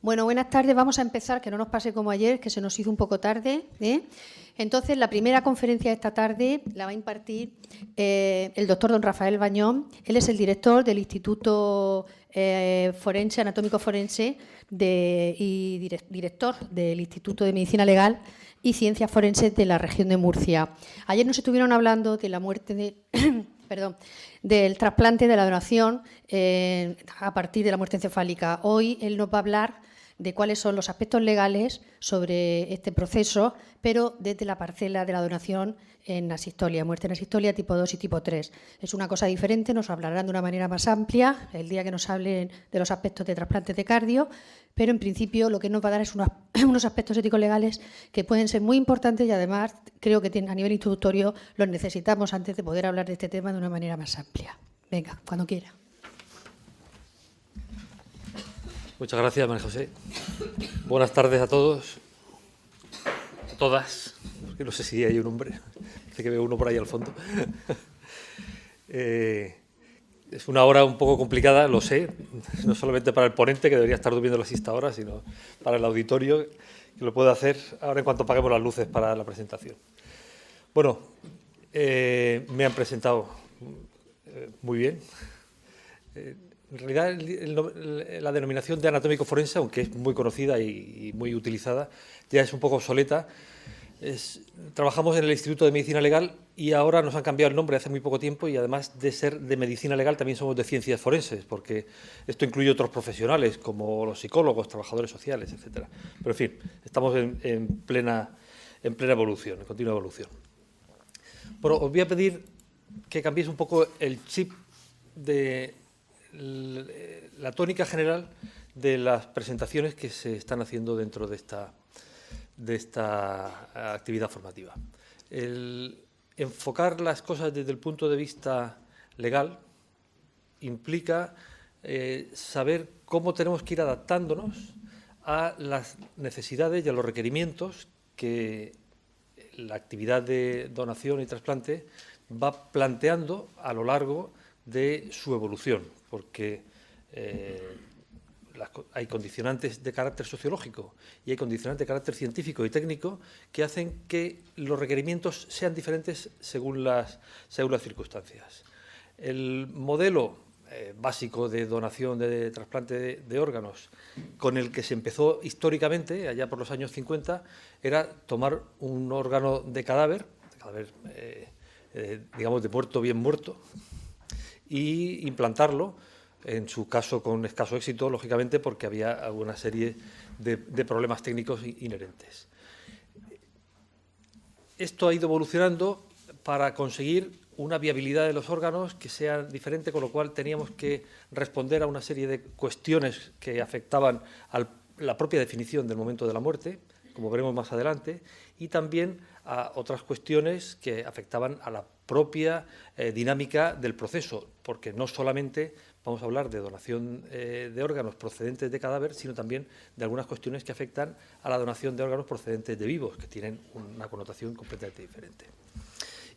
Bueno, buenas tardes. Vamos a empezar, que no nos pase como ayer, que se nos hizo un poco tarde. Entonces, la primera conferencia de esta tarde la va a impartir el doctor don Rafael Bañón. Él es el director del Instituto Forense, Anatómico Forense y director del Instituto de Medicina Legal y Ciencias Forenses de la región de Murcia. Ayer nos estuvieron hablando de la muerte de... del trasplante, de la donación a partir de la muerte encefálica. Hoy él nos va a hablar de cuáles son los aspectos legales sobre este proceso, pero desde la parcela de la donación en asistolia, muerte en asistolia tipo 2 y tipo 3. Es una cosa diferente, nos hablarán de una manera más amplia el día que nos hablen de los aspectos de trasplantes de cardio, pero en principio lo que nos va a dar es unos aspectos éticos legales que pueden ser muy importantes y además creo que a nivel introductorio los necesitamos antes de poder hablar de este tema de una manera más amplia. Venga, cuando quiera. Muchas gracias, María José. Buenas tardes a todos, a todas, porque no sé si hay un hombre, sé que veo uno por ahí al fondo. Es una hora un poco complicada, lo sé, no solamente para el ponente, que debería estar durmiendo la siesta ahora, sino para el auditorio, que lo puede hacer ahora en cuanto apaguemos las luces para la presentación. Bueno, me han presentado muy bien. En realidad, la denominación de anatómico forense, aunque es muy conocida y muy utilizada, ya es un poco obsoleta. Trabajamos en el Instituto de Medicina Legal y ahora nos han cambiado el nombre hace muy poco tiempo y además de ser de medicina legal también somos de ciencias forenses, porque esto incluye otros profesionales como los psicólogos, trabajadores sociales, etcétera. Pero en fin, estamos en plena evolución, en continua evolución. Bueno, os voy a pedir que cambiéis un poco el chip de la tónica general de las presentaciones que se están haciendo dentro de esta actividad formativa. El enfocar las cosas desde el punto de vista legal implica saber cómo tenemos que ir adaptándonos a las necesidades y a los requerimientos que la actividad de donación y trasplante va planteando a lo largo de su evolución, porque hay condicionantes de carácter sociológico y hay condicionantes de carácter científico y técnico que hacen que los requerimientos sean diferentes según las circunstancias. El modelo básico de donación de trasplante de órganos con el que se empezó históricamente, allá por los años 50, era tomar un órgano de cadáver digamos de muerto bien muerto, y implantarlo, en su caso con escaso éxito, lógicamente, porque había alguna serie de problemas técnicos inherentes. Esto ha ido evolucionando para conseguir una viabilidad de los órganos que sea diferente, con lo cual teníamos que responder a una serie de cuestiones que afectaban a la propia definición del momento de la muerte, como veremos más adelante, y también a otras cuestiones que afectaban a la propia dinámica del proceso, porque no solamente vamos a hablar de donación de órganos procedentes de cadáver, sino también de algunas cuestiones que afectan a la donación de órganos procedentes de vivos, que tienen una connotación completamente diferente.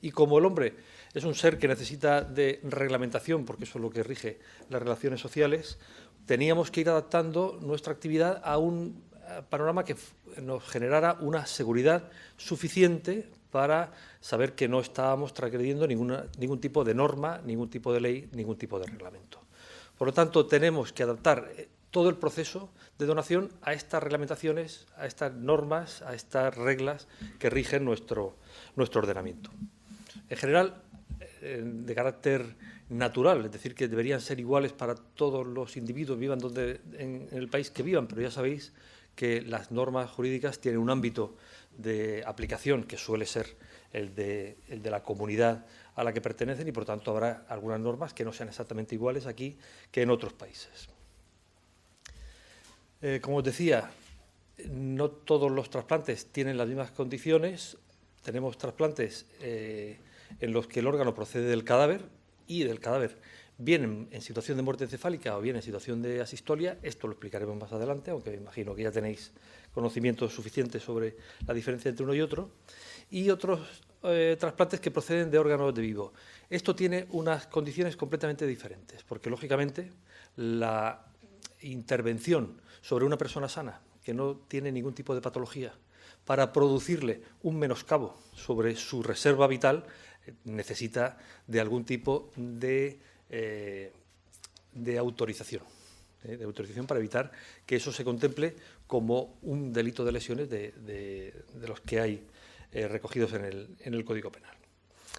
Y como el hombre es un ser que necesita de reglamentación, porque eso es lo que rige las relaciones sociales, teníamos que ir adaptando nuestra actividad a un panorama que nos generara una seguridad suficiente para saber que no estábamos transgrediendo ningún tipo de norma, ningún tipo de ley, ningún tipo de reglamento. Por lo tanto, tenemos que adaptar todo el proceso de donación a estas reglamentaciones, a estas normas, a estas reglas que rigen nuestro ordenamiento. En general, de carácter natural, es decir, que deberían ser iguales para todos los individuos, vivan en el país que vivan, pero ya sabéis que las normas jurídicas tienen un ámbito de aplicación que suele ser el de la comunidad a la que pertenecen y, por tanto, habrá algunas normas que no sean exactamente iguales aquí que en otros países. Como os decía, no todos los trasplantes tienen las mismas condiciones. Tenemos trasplantes en los que el órgano procede del cadáver y del cadáver bien en situación de muerte encefálica o bien en situación de asistolia. Esto lo explicaremos más adelante, aunque me imagino que ya tenéis conocimientos suficientes sobre la diferencia entre uno y otro. Y otros trasplantes que proceden de órganos de vivo. Esto tiene unas condiciones completamente diferentes, porque lógicamente intervención sobre una persona sana que no tiene ningún tipo de patología para producirle un menoscabo sobre su reserva vital, necesita de algún tipo de autorización. De autorización para evitar que eso se contemple como un delito de lesiones de los que hay recogidos en el Código Penal.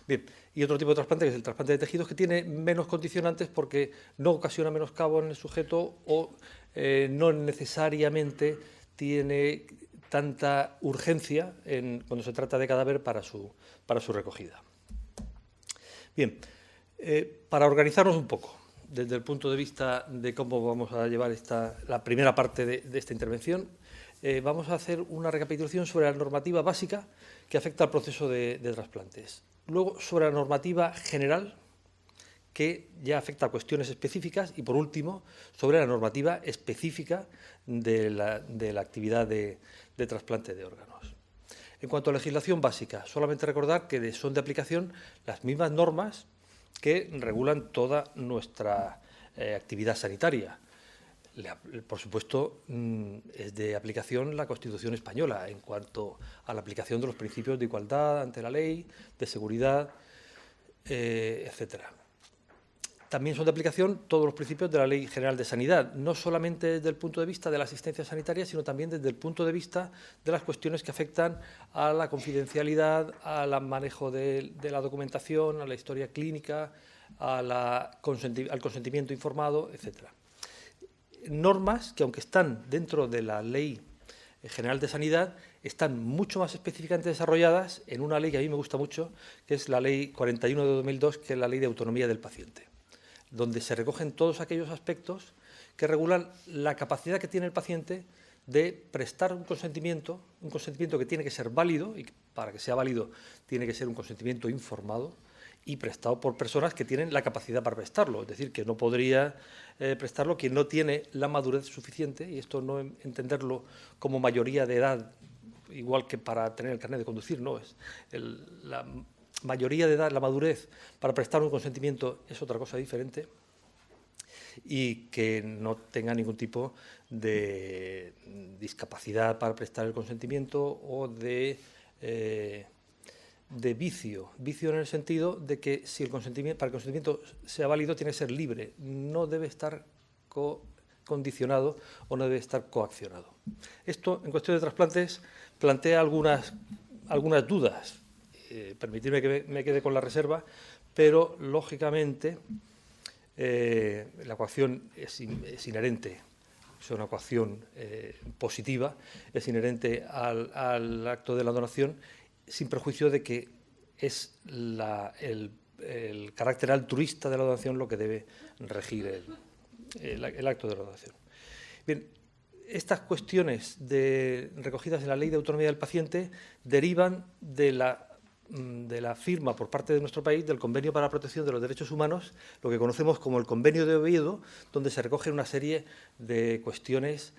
Bien, y otro tipo de trasplante, que es el trasplante de tejidos, que tiene menos condicionantes porque no ocasiona menoscabo en el sujeto o no necesariamente tiene tanta urgencia cuando se trata de cadáver para su recogida. Bien, para organizarnos un poco, desde el punto de vista de cómo vamos a llevar la primera parte de esta intervención, vamos a hacer una recapitulación sobre la normativa básica que afecta al proceso de trasplantes. Luego, sobre la normativa general, que ya afecta a cuestiones específicas. Y, por último, sobre la normativa específica de la actividad de trasplante de órganos. En cuanto a legislación básica, solamente recordar que son de aplicación las mismas normas que regulan toda nuestra actividad sanitaria. Por supuesto, es de aplicación la Constitución española en cuanto a la aplicación de los principios de igualdad ante la ley, de seguridad, etcétera. También son de aplicación todos los principios de la Ley General de Sanidad, no solamente desde el punto de vista de la asistencia sanitaria, sino también desde el punto de vista de las cuestiones que afectan a la confidencialidad, al manejo de la documentación, a la historia clínica, al consentimiento informado, etcétera. Normas que, aunque están dentro de la Ley General de Sanidad, están mucho más específicamente desarrolladas en una ley que a mí me gusta mucho, que es la Ley 41 de 2002, que es la Ley de Autonomía del Paciente, donde se recogen todos aquellos aspectos que regulan la capacidad que tiene el paciente de prestar un consentimiento que tiene que ser válido, y para que sea válido tiene que ser un consentimiento informado y prestado por personas que tienen la capacidad para prestarlo. Es decir, que no podría prestarlo quien no tiene la madurez suficiente, y esto no entenderlo como mayoría de edad, igual que para tener el carnet de conducir, no, es la mayoría de edad, la madurez para prestar un consentimiento es otra cosa diferente, y que no tenga ningún tipo de discapacidad para prestar el consentimiento o de vicio en el sentido de que si para que el consentimiento sea válido tiene que ser libre, no debe estar condicionado o no debe estar coaccionado. Esto, en cuestión de trasplantes, plantea algunas dudas. Permitidme que me quede con la reserva, pero, lógicamente, la coacción es inherente, es una coacción positiva, es inherente al acto de la donación, sin perjuicio de que es el carácter altruista de la donación lo que debe regir el acto de la donación. Bien, estas cuestiones recogidas en la Ley de Autonomía del Paciente derivan de la firma por parte de nuestro país del Convenio para la Protección de los Derechos Humanos, lo que conocemos como el Convenio de Oviedo, donde se recogen una serie de cuestiones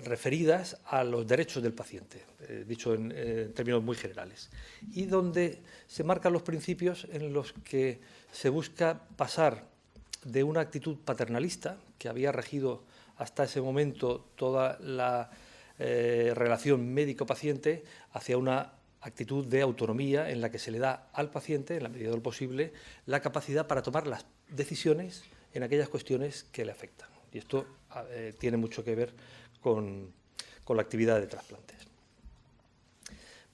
referidas a los derechos del paciente, dicho en términos muy generales, y donde se marcan los principios en los que se busca pasar de una actitud paternalista, que había regido hasta ese momento toda la relación médico-paciente, hacia una actitud de autonomía en la que se le da al paciente, en la medida de lo posible, la capacidad para tomar las decisiones en aquellas cuestiones que le afectan. Y esto tiene mucho que ver con la actividad de trasplantes.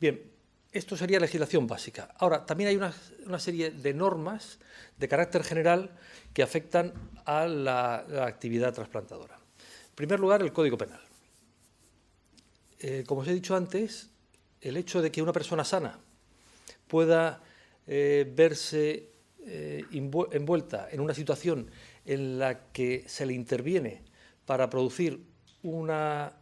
Bien, esto sería legislación básica. Ahora, también hay una serie de normas de carácter general que afectan a la actividad trasplantadora. En primer lugar, el Código Penal. Como os he dicho antes, el hecho de que una persona sana pueda verse envuelta en una situación en la que se le interviene para producir una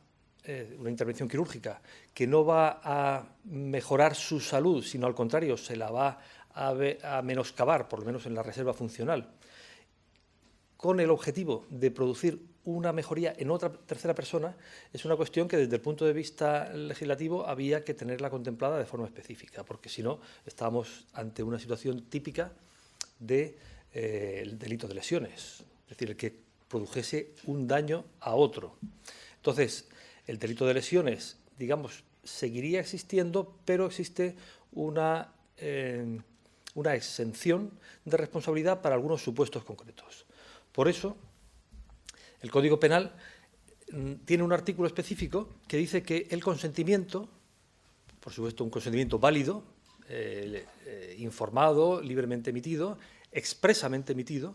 intervención quirúrgica que no va a mejorar su salud, sino al contrario, se la va a menoscabar, por lo menos en la reserva funcional, con el objetivo de producir una mejoría en otra tercera persona, es una cuestión que desde el punto de vista legislativo había que tenerla contemplada de forma específica, porque si no estábamos ante una situación típica del delito de lesiones. Es decir, el que produjese un daño a otro. Entonces, el delito de lesiones, digamos, seguiría existiendo, pero existe una exención de responsabilidad para algunos supuestos concretos. Por eso, el Código Penal tiene un artículo específico que dice que el consentimiento, por supuesto un consentimiento válido, informado, libremente emitido, expresamente emitido,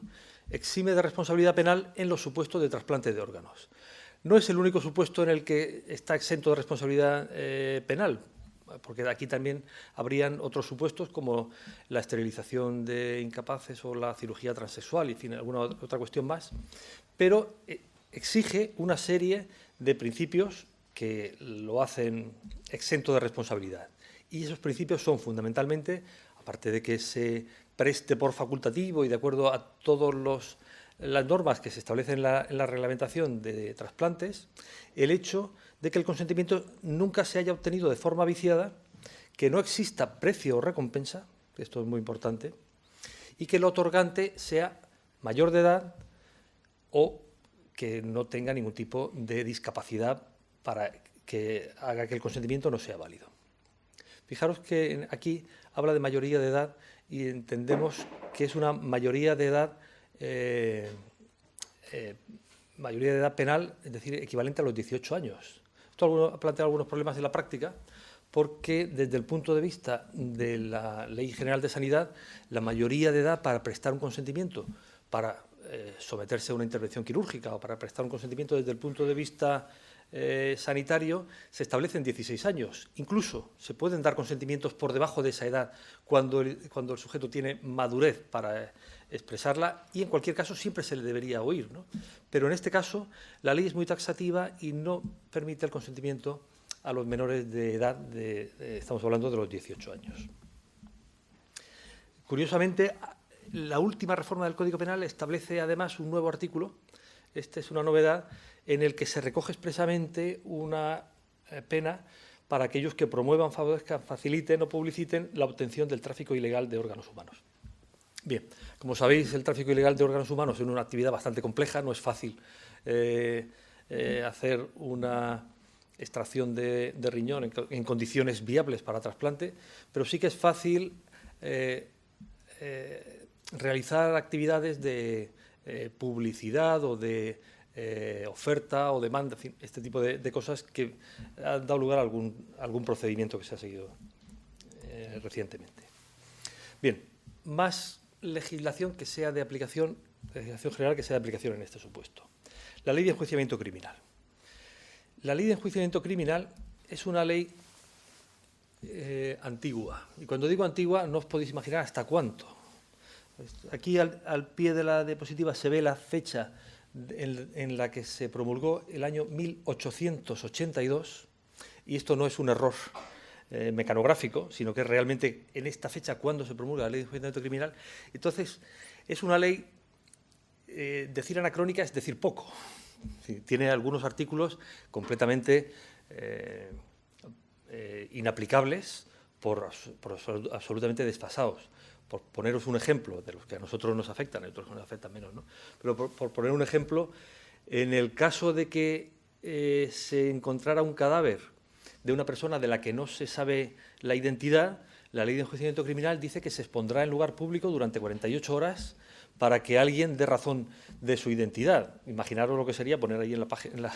exime de responsabilidad penal en los supuestos de trasplante de órganos. No es el único supuesto en el que está exento de responsabilidad penal, porque aquí también habrían otros supuestos como la esterilización de incapaces o la cirugía transexual, y en fin, alguna otra cuestión más, pero exige una serie de principios que lo hacen exento de responsabilidad. Y esos principios son fundamentalmente, aparte de que se preste por facultativo y de acuerdo a todas las normas que se establecen en la reglamentación de trasplantes, el hecho de que el consentimiento nunca se haya obtenido de forma viciada, que no exista precio o recompensa, esto es muy importante, y que el otorgante sea mayor de edad o que no tenga ningún tipo de discapacidad para que haga que el consentimiento no sea válido. Fijaros que aquí habla de mayoría de edad y entendemos que es una mayoría de edad penal, es decir, equivalente a los 18 años. Esto ha planteado algunos problemas en la práctica, porque desde el punto de vista de la Ley General de Sanidad, la mayoría de edad para prestar un consentimiento, para someterse a una intervención quirúrgica o para prestar un consentimiento desde el punto de vista sanitario, se establece en 16 años. Incluso se pueden dar consentimientos por debajo de esa edad cuando el sujeto tiene madurez para expresarla, y en cualquier caso siempre se le debería oír, ¿no? Pero en este caso la ley es muy taxativa y no permite el consentimiento a los menores de edad, estamos hablando de los 18 años. Curiosamente, la última reforma del Código Penal establece además un nuevo artículo, esta es una novedad, en el que se recoge expresamente una pena para aquellos que promuevan, favorezcan, faciliten o publiciten la obtención del tráfico ilegal de órganos humanos. Bien, como sabéis, el tráfico ilegal de órganos humanos es una actividad bastante compleja, no es fácil hacer una extracción de riñón en condiciones viables para trasplante, pero sí que es fácil realizar actividades de publicidad o de oferta o demanda, en fin, este tipo de cosas que han dado lugar a algún procedimiento que se ha seguido recientemente. Bien, más legislación que sea de aplicación, legislación general que sea de aplicación en este supuesto. La Ley de Enjuiciamiento Criminal. La Ley de Enjuiciamiento Criminal es una ley antigua, y cuando digo antigua no os podéis imaginar hasta cuánto. Aquí al pie de la diapositiva se ve la fecha en la que se promulgó, el año 1882, y esto no es un error mecanográfico, sino que es realmente en esta fecha cuando se promulga la Ley de Enjuiciamiento Criminal. Entonces, es una ley, decir anacrónica es decir poco. Sí, tiene algunos artículos completamente inaplicables por absolutamente desfasados. Por poneros un ejemplo, de los que a nosotros nos afectan, a otros nos afectan menos, ¿no? Pero por poner un ejemplo, en el caso de que se encontrara un cadáver de una persona de la que no se sabe la identidad, la Ley de Enjuiciamiento Criminal dice que se expondrá en lugar público durante 48 horas para que alguien dé razón de su identidad. Imaginaros lo que sería poner ahí en la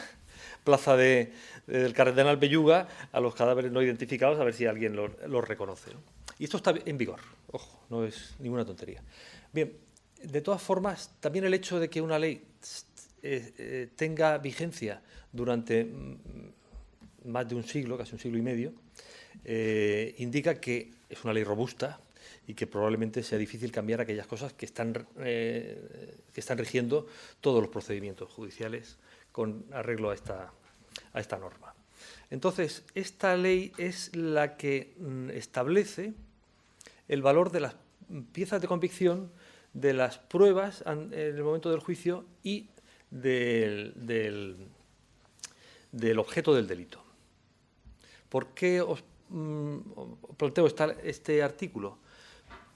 plaza del Cardenal Belluga a los cadáveres no identificados, a ver si alguien los reconoce, ¿no? Y esto está en vigor, ojo, no es ninguna tontería. Bien, de todas formas, también el hecho de que una ley tenga vigencia durante más de un siglo, casi un siglo y medio, indica que es una ley robusta y que probablemente sea difícil cambiar aquellas cosas que están rigiendo todos los procedimientos judiciales con arreglo a esta norma. Entonces, esta ley es la que establece el valor de las piezas de convicción, de las pruebas en el momento del juicio y del objeto del delito. ¿Por qué os planteo este artículo?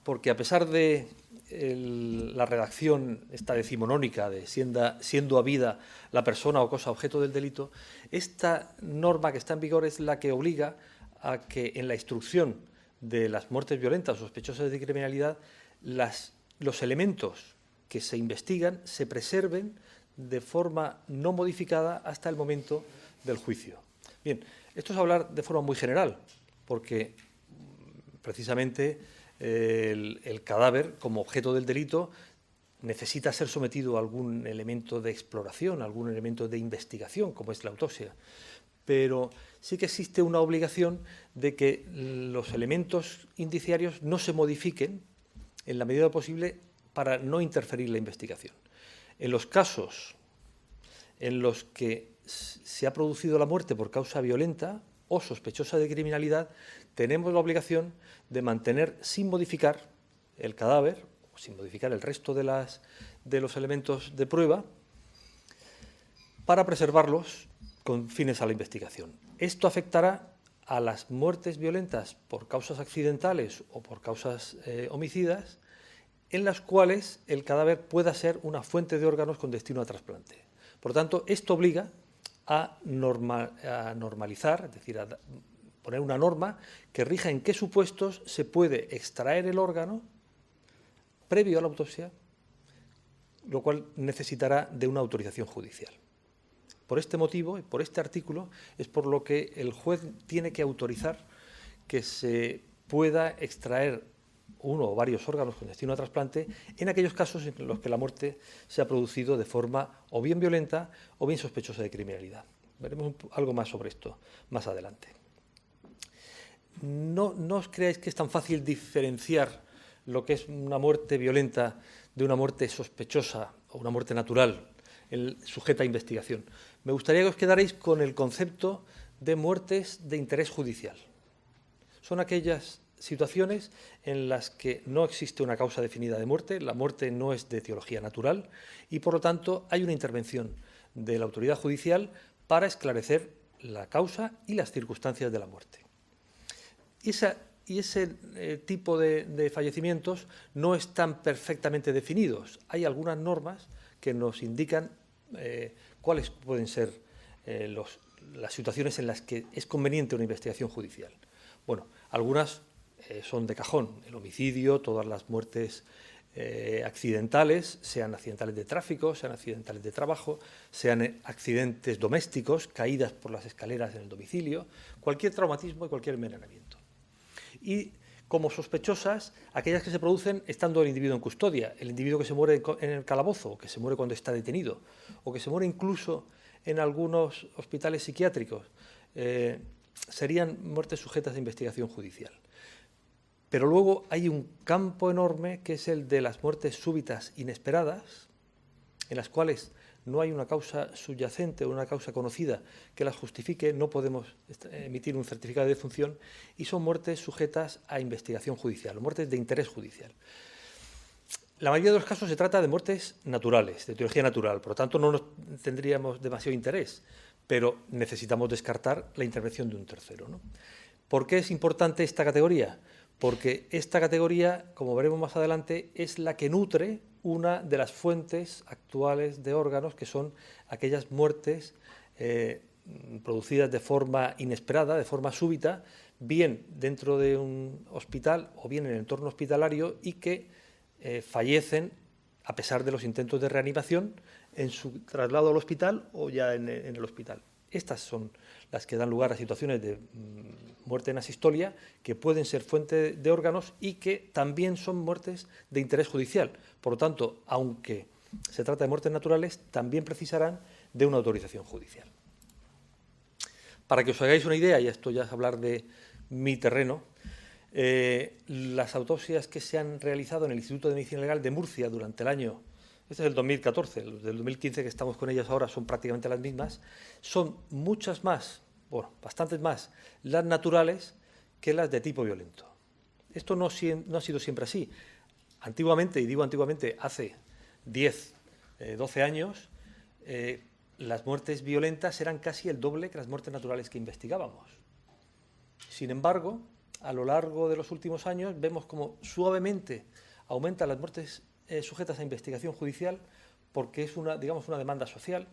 porque a pesar de la redacción esta decimonónica de siendo habida la persona o cosa objeto del delito, esta norma que está en vigor es la que obliga a que en la instrucción de las muertes violentas o sospechosas de criminalidad los elementos que se investigan se preserven de forma no modificada hasta el momento del juicio. Bien, esto es hablar de forma muy general, porque precisamente el cadáver, como objeto del delito, necesita ser sometido a algún elemento de exploración, algún elemento de investigación, como es la autopsia. Pero sí que existe una obligación de que los elementos indiciarios no se modifiquen en la medida posible para no interferir la investigación. En los casos en los que se ha producido la muerte por causa violenta o sospechosa de criminalidad, tenemos la obligación de mantener sin modificar el cadáver, o sin modificar el resto de los elementos de prueba, para preservarlos con fines a la investigación. Esto afectará a las muertes violentas por causas accidentales o por causas homicidas, en las cuales el cadáver pueda ser una fuente de órganos con destino a trasplante. Por tanto, esto obliga a normalizar, es decir, a poner una norma que rija en qué supuestos se puede extraer el órgano previo a la autopsia, lo cual necesitará de una autorización judicial. Por este motivo y por este artículo es por lo que el juez tiene que autorizar que se pueda extraer uno o varios órganos con destino a trasplante en aquellos casos en los que la muerte se ha producido de forma o bien violenta o bien sospechosa de criminalidad. Veremos algo más sobre esto más adelante. No os creáis que es tan fácil diferenciar lo que es una muerte violenta de una muerte sospechosa o una muerte natural sujeta a investigación. Me gustaría que os quedarais con el concepto de muertes de interés judicial. Son aquellas situaciones en las que no existe una causa definida de muerte, la muerte no es de etiología natural y, por lo tanto, hay una intervención de la autoridad judicial para esclarecer la causa y las circunstancias de la muerte. Y ese tipo de fallecimientos no están perfectamente definidos. Hay algunas normas que nos indican cuáles pueden ser las situaciones en las que es conveniente una investigación judicial. Bueno, algunas son de cajón: el homicidio, todas las muertes accidentales, sean accidentales de tráfico, sean accidentales de trabajo, sean accidentes domésticos, caídas por las escaleras en el domicilio, cualquier traumatismo y cualquier envenenamiento. Y como sospechosas, aquellas que se producen estando el individuo en custodia, el individuo que se muere en el calabozo, que se muere cuando está detenido, o que se muere incluso en algunos hospitales psiquiátricos, serían muertes sujetas a investigación judicial. Pero luego hay un campo enorme que es el de las muertes súbitas inesperadas, en las cuales no hay una causa subyacente o una causa conocida que las justifique, no podemos emitir un certificado de defunción, y son muertes sujetas a investigación judicial, muertes de interés judicial. La mayoría de los casos se trata de muertes naturales, de etiología natural, por lo tanto no nos tendríamos demasiado interés, pero necesitamos descartar la intervención de un tercero, ¿no? ¿Por qué es importante esta categoría? Porque esta categoría, como veremos más adelante, es la que nutre una de las fuentes actuales de órganos, que son aquellas muertes producidas de forma inesperada, de forma súbita, bien dentro de un hospital o bien en el entorno hospitalario, y que fallecen a pesar de los intentos de reanimación en su traslado al hospital o ya en el hospital. Estas son las que dan lugar a situaciones de muerte en asistolia, que pueden ser fuente de órganos y que también son muertes de interés judicial. Por lo tanto, aunque se trata de muertes naturales, también precisarán de una autorización judicial. Para que os hagáis una idea, y esto ya es hablar de mi terreno, las autopsias que se han realizado en el Instituto de Medicina Legal de Murcia durante el año, este es el 2014, los del 2015 que estamos con ellas ahora son prácticamente las mismas, son muchas más, bueno, bastantes más, las naturales que las de tipo violento. Esto no ha sido siempre así. Antiguamente, y digo antiguamente, hace 10, 12 años, las muertes violentas eran casi el doble que las muertes naturales que investigábamos. Sin embargo, a lo largo de los últimos años vemos como suavemente aumentan las muertes sujetas a investigación judicial, porque es una demanda social.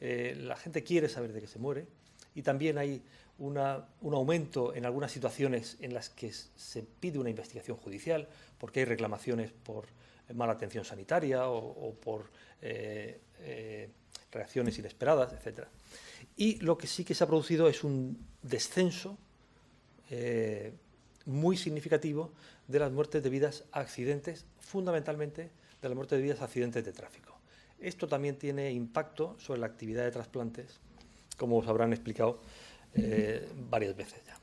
La gente quiere saber de qué se muere, y también hay un aumento en algunas situaciones en las que se pide una investigación judicial, porque hay reclamaciones por mala atención sanitaria o por reacciones inesperadas, etc. Y lo que sí que se ha producido es un descenso muy significativo de las muertes debidas a accidentes, fundamentalmente de las muertes debidas a accidentes de tráfico. Esto también tiene impacto sobre la actividad de trasplantes, como os habrán explicado varias veces ya.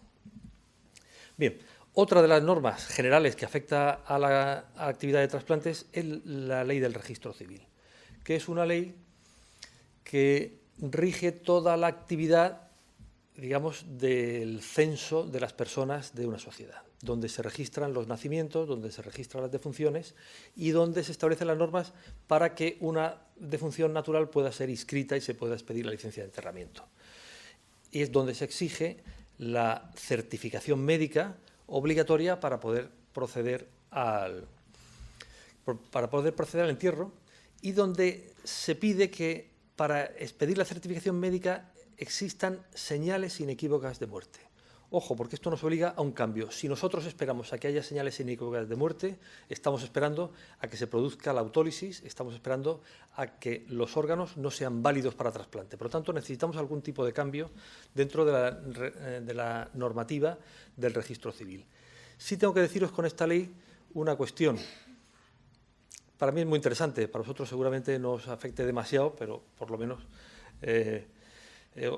Bien, otra de las normas generales que afecta a la actividad de trasplantes es la ley del registro civil, que es una ley que rige toda la actividad, digamos, del censo de las personas de una sociedad, donde se registran los nacimientos, donde se registran las defunciones y donde se establecen las normas para que una defunción natural pueda ser inscrita y se pueda expedir la licencia de enterramiento. Y es donde se exige la certificación médica obligatoria para poder proceder al entierro, y donde se pide que para expedir la certificación médica existan señales inequívocas de muerte. Ojo, porque esto nos obliga a un cambio. Si nosotros esperamos a que haya señales inequívocas de muerte, estamos esperando a que se produzca la autólisis, estamos esperando a que los órganos no sean válidos para trasplante. Por lo tanto, necesitamos algún tipo de cambio dentro de la normativa del registro civil. Sí tengo que deciros con esta ley una cuestión. Para mí es muy interesante, para vosotros seguramente no os afecte demasiado, pero por lo menos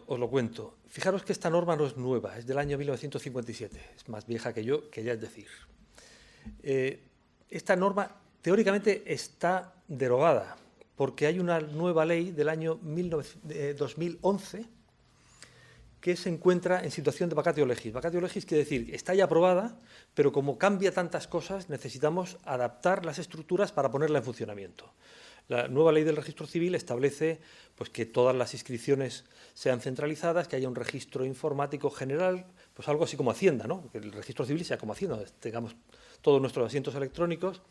os lo cuento. Fijaros que esta norma no es nueva, es del año 1957, es más vieja que yo, que ya es decir. Esta norma teóricamente está derogada, porque hay una nueva ley del año 2011 que se encuentra en situación de vacatio legis. Vacatio legis quiere decir, está ya aprobada, pero como cambia tantas cosas, necesitamos adaptar las estructuras para ponerla en funcionamiento. La nueva ley del registro civil establece pues, que todas las inscripciones sean centralizadas, que haya un registro informático general, pues algo así como Hacienda, ¿no? Que el registro civil sea como Hacienda, tengamos todos nuestros asientos electrónicos,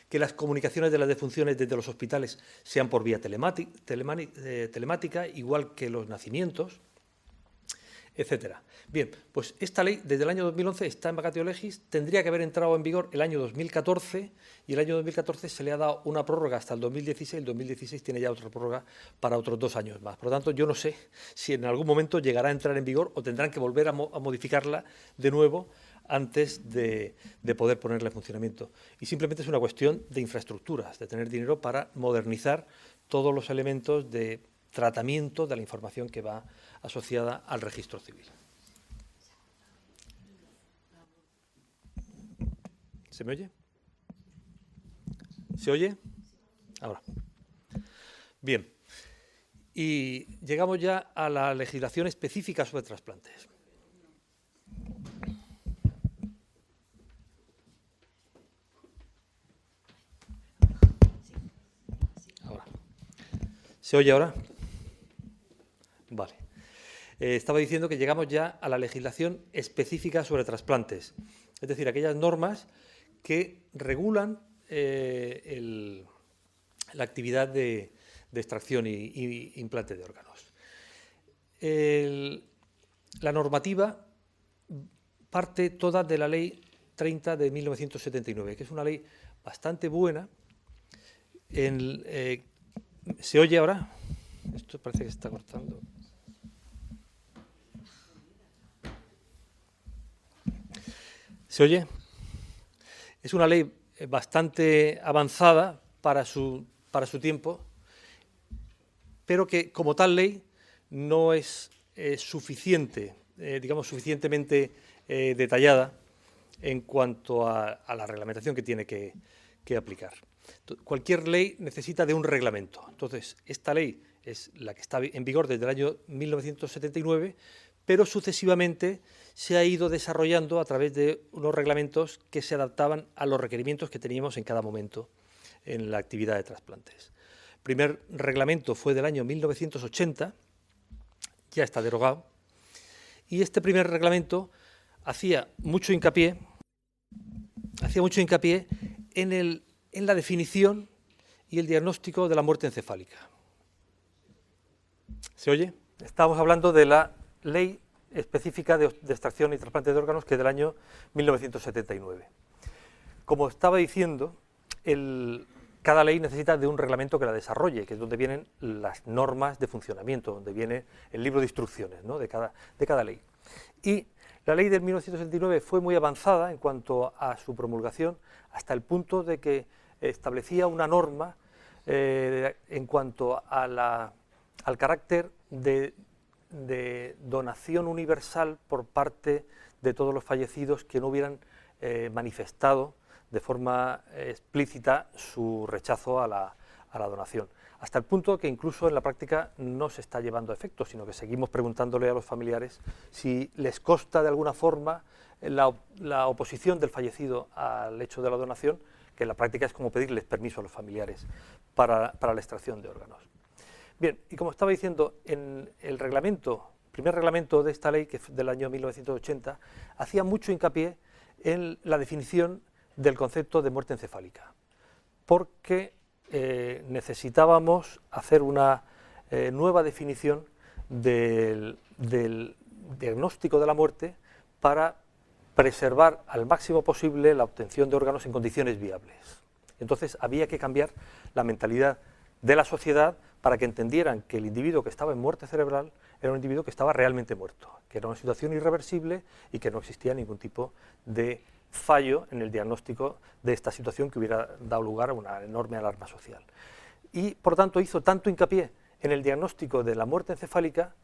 que las comunicaciones de las defunciones desde los hospitales sean por vía telemática, igual que los nacimientos, etcétera. Bien, pues esta ley desde el año 2011 está en vacatio legis, tendría que haber entrado en vigor el año 2014 y el año 2014 se le ha dado una prórroga hasta el 2016, el 2016 tiene ya otra prórroga para otros 2 años más. Por lo tanto, yo no sé si en algún momento llegará a entrar en vigor o tendrán que volver a modificarla de nuevo antes de poder ponerla en funcionamiento. Y simplemente es una cuestión de infraestructuras, de tener dinero para modernizar todos los elementos de tratamiento de la información que va asociada al registro civil. ¿Se me oye? ¿Se oye? Ahora. Bien. Y llegamos ya a la legislación específica sobre trasplantes. Ahora. ¿Se oye ahora? Vale. Estaba diciendo que llegamos ya a la legislación específica sobre trasplantes, es decir, aquellas normas que regulan la actividad de extracción y implante de órganos. La normativa parte toda de la Ley 30 de 1979, que es una ley bastante buena. ¿Se oye ahora? Esto parece que se está cortando. ¿Se oye? Es una ley bastante avanzada para su tiempo, pero que como tal ley no es suficiente, suficientemente detallada en cuanto a la reglamentación que tiene que aplicar. Cualquier ley necesita de un reglamento. Entonces, esta ley es la que está en vigor desde el año 1979, pero sucesivamente se ha ido desarrollando a través de unos reglamentos que se adaptaban a los requerimientos que teníamos en cada momento en la actividad de trasplantes. El primer reglamento fue del año 1980, ya está derogado, y este primer reglamento hacía mucho hincapié en la definición y el diagnóstico de la muerte encefálica. ¿Se oye? Estábamos hablando de la Ley Específica de Extracción y Trasplante de Órganos, que es del año 1979. Como estaba diciendo, cada ley necesita de un reglamento que la desarrolle, que es donde vienen las normas de funcionamiento, donde viene el libro de instrucciones, ¿no?, de cada ley. Y la ley del 1979 fue muy avanzada en cuanto a su promulgación, hasta el punto de que establecía una norma en cuanto a al carácter de donación universal por parte de todos los fallecidos que no hubieran manifestado de forma explícita su rechazo a la donación. Hasta el punto que incluso en la práctica no se está llevando a efecto, sino que seguimos preguntándole a los familiares si les consta de alguna forma la oposición del fallecido al hecho de la donación, que en la práctica es como pedirles permiso a los familiares para la extracción de órganos. Bien, y como estaba diciendo, en el primer reglamento de esta ley, que es del año 1980, hacía mucho hincapié en la definición del concepto de muerte encefálica, porque necesitábamos hacer una nueva definición del diagnóstico de la muerte para preservar al máximo posible la obtención de órganos en condiciones viables. Entonces había que cambiar la mentalidad de la sociedad para que entendieran que el individuo que estaba en muerte cerebral era un individuo que estaba realmente muerto, que era una situación irreversible y que no existía ningún tipo de fallo en el diagnóstico de esta situación que hubiera dado lugar a una enorme alarma social. Y, por tanto, hizo tanto hincapié en el diagnóstico de la muerte encefálica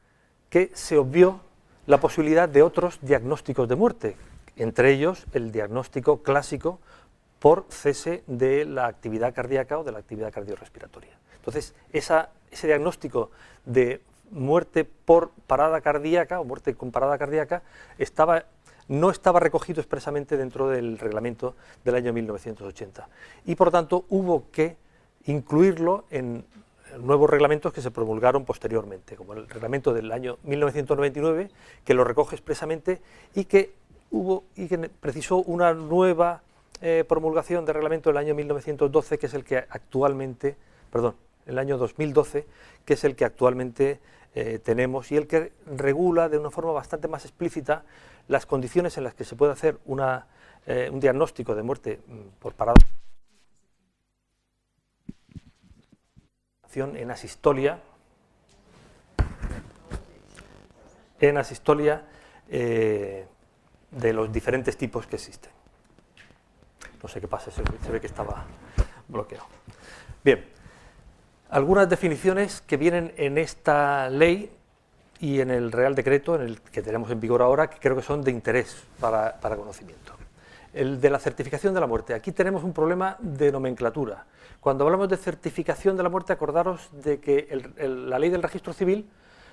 que se obvió la posibilidad de otros diagnósticos de muerte, entre ellos el diagnóstico clásico por cese de la actividad cardíaca o de la actividad cardiorrespiratoria. Entonces, ese diagnóstico de muerte por parada cardíaca o muerte con parada cardíaca no estaba recogido expresamente dentro del reglamento del año 1980 y, por tanto, hubo que incluirlo en nuevos reglamentos que se promulgaron posteriormente, como el reglamento del año 1999, que lo recoge expresamente y que precisó una nueva promulgación del reglamento del año 1912, que es el que actualmente, el año 2012, que es el que actualmente tenemos y el que regula de una forma bastante más explícita las condiciones en las que se puede hacer un diagnóstico de muerte por parada en asistolia de los diferentes tipos que existen. No sé qué pasa, se ve que estaba bloqueado. Bien, algunas definiciones que vienen en esta ley y en el Real Decreto, en el que tenemos en vigor ahora, que creo que son de interés para conocimiento. El de la certificación de la muerte. Aquí tenemos un problema de nomenclatura. Cuando hablamos de certificación de la muerte, acordaros de que la ley del registro civil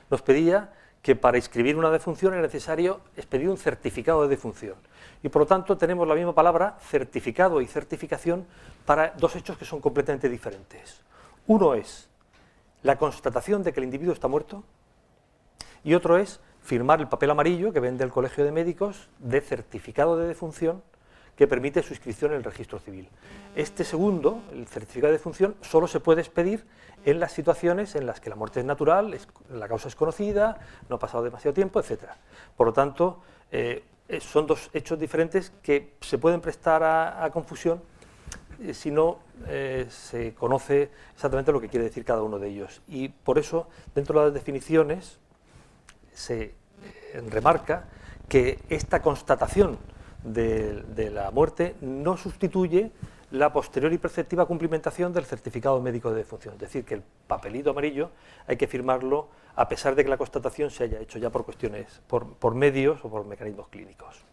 nos pedía que para inscribir una defunción era necesario expedir un certificado de defunción. Y por lo tanto tenemos la misma palabra, certificado y certificación, para dos hechos que son completamente diferentes. Uno es la constatación de que el individuo está muerto y otro es firmar el papel amarillo que vende el Colegio de Médicos de certificado de defunción que permite su inscripción en el registro civil. Este segundo, el certificado de defunción, solo se puede expedir en las situaciones en las que la muerte es natural, la causa es conocida, no ha pasado demasiado tiempo, etc. Por lo tanto, son dos hechos diferentes que se pueden prestar a confusión si no se conoce exactamente lo que quiere decir cada uno de ellos. Y por eso, dentro de las definiciones, se remarca que esta constatación de la muerte no sustituye la posterior y perceptiva cumplimentación del certificado médico de defunción. Es decir, que el papelito amarillo hay que firmarlo a pesar de que la constatación se haya hecho ya por cuestiones, por medios o por mecanismos clínicos.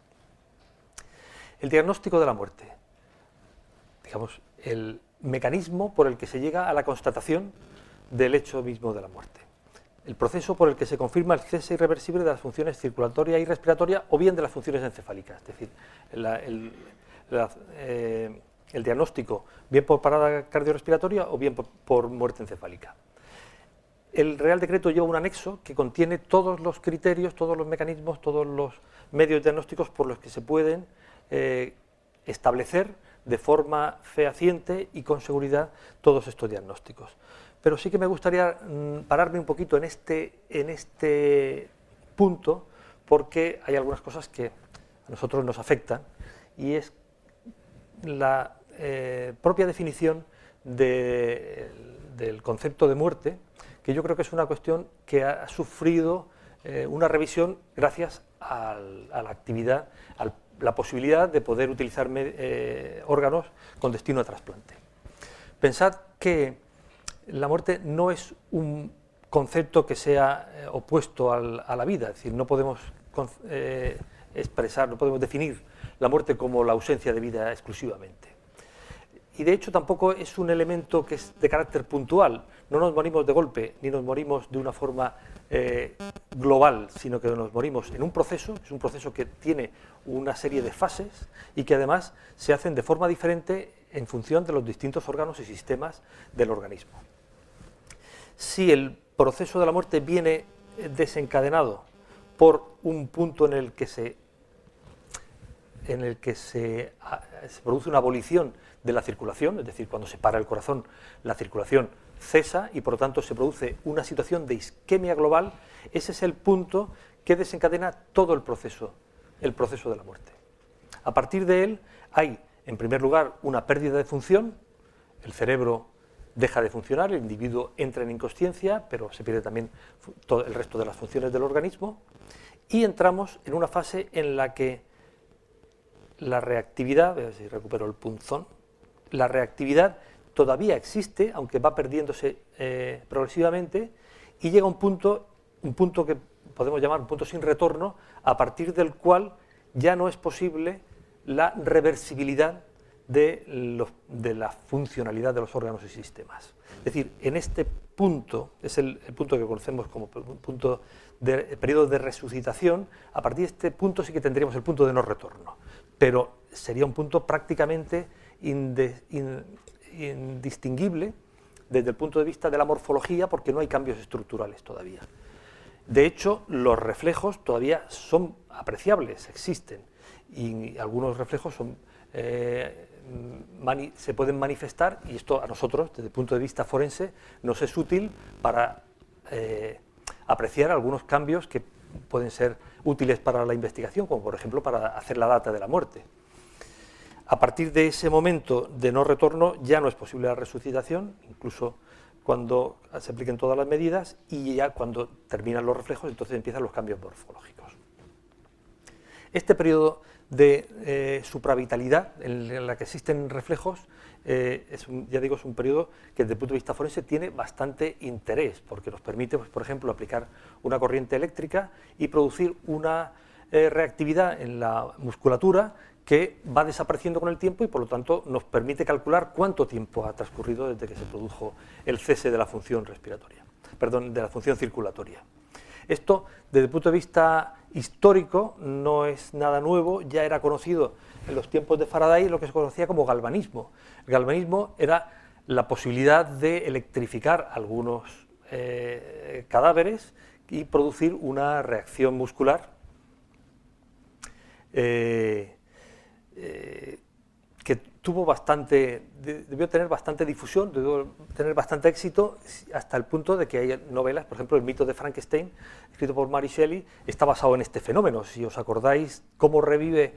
El diagnóstico de la muerte. Digamos, el mecanismo por el que se llega a la constatación del hecho mismo de la muerte. El proceso por el que se confirma el cese irreversible de las funciones circulatoria y respiratoria o bien de las funciones encefálicas, es decir, el diagnóstico bien por parada cardiorrespiratoria o bien por muerte encefálica. el Real Decreto lleva un anexo que contiene todos los criterios, todos los mecanismos, todos los medios diagnósticos por los que se pueden establecer de forma fehaciente y con seguridad todos estos diagnósticos. Pero sí que me gustaría pararme un poquito en este punto, porque hay algunas cosas que a nosotros nos afectan, y es la propia definición del concepto de muerte, que yo creo que es una cuestión que ha sufrido una revisión gracias a la actividad, a la posibilidad de poder utilizar órganos con destino a trasplante. Pensad que la muerte no es un concepto que sea opuesto a la vida, es decir, no podemos expresar, no podemos definir la muerte como la ausencia de vida exclusivamente. Y de hecho tampoco es un elemento que es de carácter puntual, no nos morimos de golpe, ni nos morimos de una forma global, sino que nos morimos en un proceso, es un proceso que tiene una serie de fases y que además se hacen de forma diferente en función de los distintos órganos y sistemas del organismo. Si el proceso de la muerte viene desencadenado por un punto en el que se produce una abolición de la circulación, es decir, cuando se para el corazón, la circulación cesa y por lo tanto se produce una situación de isquemia global, ese es el punto que desencadena todo el proceso de la muerte. A partir de él hay, en primer lugar, una pérdida de función, el cerebro deja de funcionar, el individuo entra en inconsciencia, pero se pierde también todo el resto de las funciones del organismo, y entramos en una fase en la que la reactividad, a ver si recupero el punzón, la reactividad todavía existe, aunque va perdiéndose progresivamente, y llega un punto que podemos llamar un punto sin retorno, a partir del cual ya no es posible la reversibilidad de la funcionalidad de los órganos y sistemas. Es decir, en este punto, es el punto que conocemos como punto de periodo de resucitación, a partir de este punto sí que tendríamos el punto de no retorno, pero sería un punto prácticamente indistinguible desde el punto de vista de la morfología, porque no hay cambios estructurales todavía. De hecho, los reflejos todavía son apreciables, existen, y algunos reflejos se pueden manifestar, y esto a nosotros, desde el punto de vista forense, nos es útil para apreciar algunos cambios que pueden ser útiles para la investigación, como por ejemplo para hacer la data de la muerte. A partir de ese momento de no retorno ya no es posible la resucitación, incluso cuando se apliquen todas las medidas, y ya cuando terminan los reflejos, entonces empiezan los cambios morfológicos. Este periodo de supravitalidad en la que existen reflejos, es un periodo que desde el punto de vista forense tiene bastante interés, porque nos permite, pues, por ejemplo, aplicar una corriente eléctrica y producir una reactividad en la musculatura que va desapareciendo con el tiempo y por lo tanto nos permite calcular cuánto tiempo ha transcurrido desde que se produjo el cese de la función respiratoria, perdón, de la función circulatoria. Esto, desde el punto de vista histórico, no es nada nuevo, ya era conocido en los tiempos de Faraday lo que se conocía como galvanismo. El galvanismo era la posibilidad de electrificar algunos cadáveres y producir una reacción muscular que debió tener bastante difusión, debió tener bastante éxito, hasta el punto de que hay novelas, por ejemplo, El mito de Frankenstein, escrito por Mary Shelley, está basado en este fenómeno. Si os acordáis cómo revive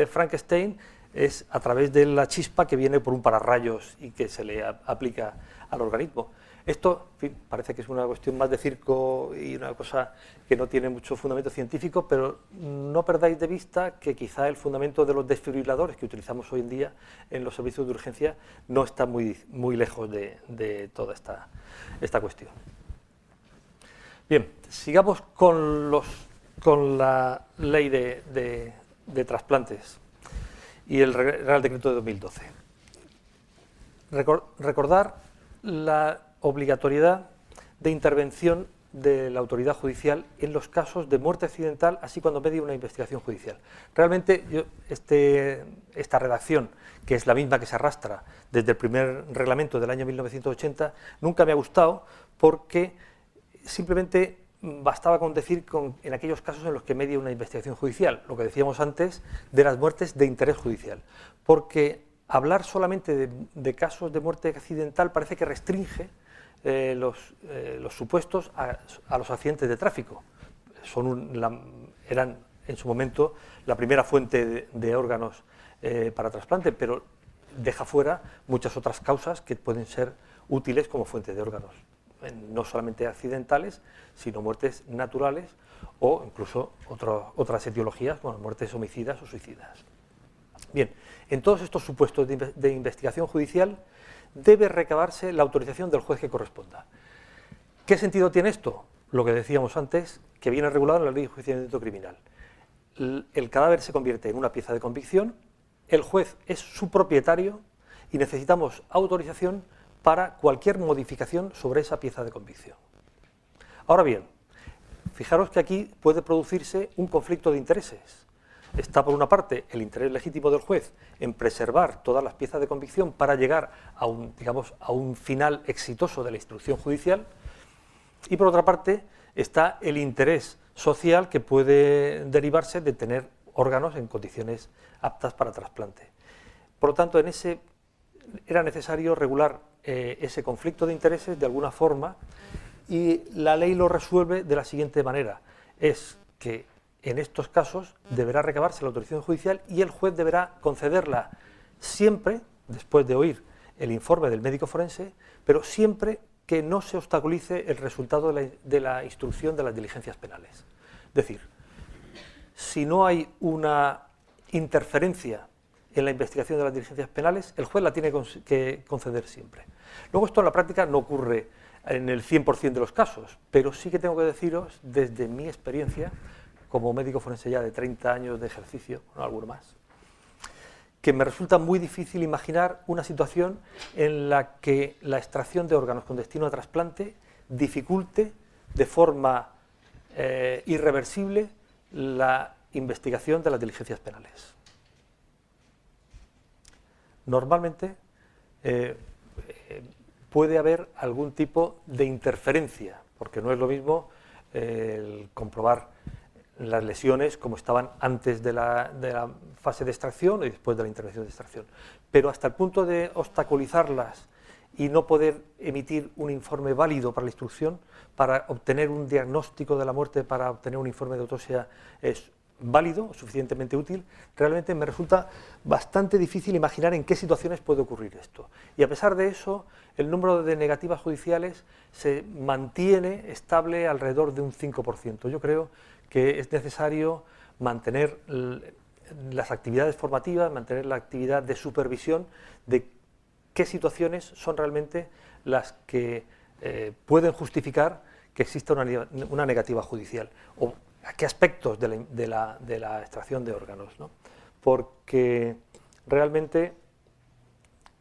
Frankenstein, es a través de la chispa que viene por un pararrayos y que se le aplica al organismo. Esto, en fin, parece que es una cuestión más de circo y una cosa que no tiene mucho fundamento científico, pero no perdáis de vista que quizá el fundamento de los desfibriladores que utilizamos hoy en día en los servicios de urgencia no está muy lejos de toda esta cuestión. Bien, sigamos con la ley de trasplantes y el Real Decreto de 2012. Recordar la obligatoriedad de intervención de la autoridad judicial en los casos de muerte accidental, así cuando media una investigación judicial. Realmente esta redacción, que es la misma que se arrastra desde el primer reglamento del año 1980, nunca me ha gustado porque simplemente bastaba con decir en aquellos casos en los que media una investigación judicial, lo que decíamos antes de las muertes de interés judicial, porque hablar solamente de casos de muerte accidental parece que restringe los supuestos a los accidentes de tráfico. Eran en su momento la primera fuente de órganos para trasplante, pero deja fuera muchas otras causas que pueden ser útiles como fuente de órganos, no solamente accidentales, sino muertes naturales o incluso otras etiologías como muertes homicidas o suicidas. Bien, en todos estos supuestos de investigación judicial debe recabarse la autorización del juez que corresponda. ¿Qué sentido tiene esto? Lo que decíamos antes, que viene regulado en la Ley de Enjuiciamiento Criminal. El cadáver se convierte en una pieza de convicción, el juez es su propietario y necesitamos autorización para cualquier modificación sobre esa pieza de convicción. Ahora bien, fijaros que aquí puede producirse un conflicto de intereses. Está por una parte el interés legítimo del juez en preservar todas las piezas de convicción para llegar a un final exitoso de la instrucción judicial, y por otra parte está el interés social que puede derivarse de tener órganos en condiciones aptas para trasplante. Por lo tanto, era necesario regular ese conflicto de intereses de alguna forma, y la ley lo resuelve de la siguiente manera: es que en estos casos deberá recabarse la autorización judicial y el juez deberá concederla siempre, después de oír el informe del médico forense, pero siempre que no se obstaculice el resultado de la instrucción de las diligencias penales. Es decir, si no hay una interferencia en la investigación de las diligencias penales, el juez la tiene que conceder siempre. Luego, esto en la práctica no ocurre en el 100% de los casos, pero sí que tengo que deciros, desde mi experiencia como médico forense ya de 30 años de ejercicio, no alguno más, que me resulta muy difícil imaginar una situación en la que la extracción de órganos con destino a trasplante dificulte de forma irreversible la investigación de las diligencias penales. Normalmente puede haber algún tipo de interferencia, porque no es lo mismo el comprobar las lesiones como estaban antes de la fase de extracción y después de la intervención de extracción. Pero hasta el punto de obstaculizarlas y no poder emitir un informe válido para la instrucción, para obtener un diagnóstico de la muerte, para obtener un informe de autopsia es válido, suficientemente útil, realmente me resulta bastante difícil imaginar en qué situaciones puede ocurrir esto. Y a pesar de eso, el número de negativas judiciales se mantiene estable alrededor de un 5%. Yo creo que es necesario mantener las actividades formativas, mantener la actividad de supervisión de qué situaciones son realmente las que pueden justificar que exista una negativa judicial, o a qué aspectos de la extracción de órganos, ¿no? Porque realmente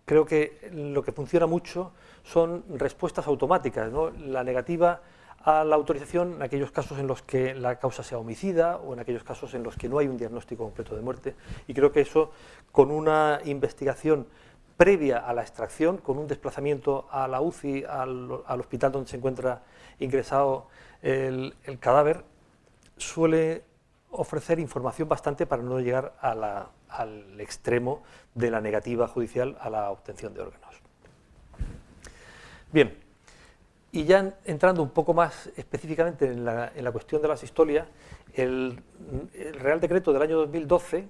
creo que lo que funciona mucho son respuestas automáticas, ¿no? La negativa a la autorización en aquellos casos en los que la causa sea homicida o en aquellos casos en los que no hay un diagnóstico completo de muerte, y creo que eso, con una investigación previa a la extracción, con un desplazamiento a la UCI, al hospital donde se encuentra ingresado el cadáver, suele ofrecer información bastante para no llegar al extremo de la negativa judicial a la obtención de órganos. Bien, y ya entrando un poco más específicamente en la cuestión de la asistolia, el Real Decreto del año 2012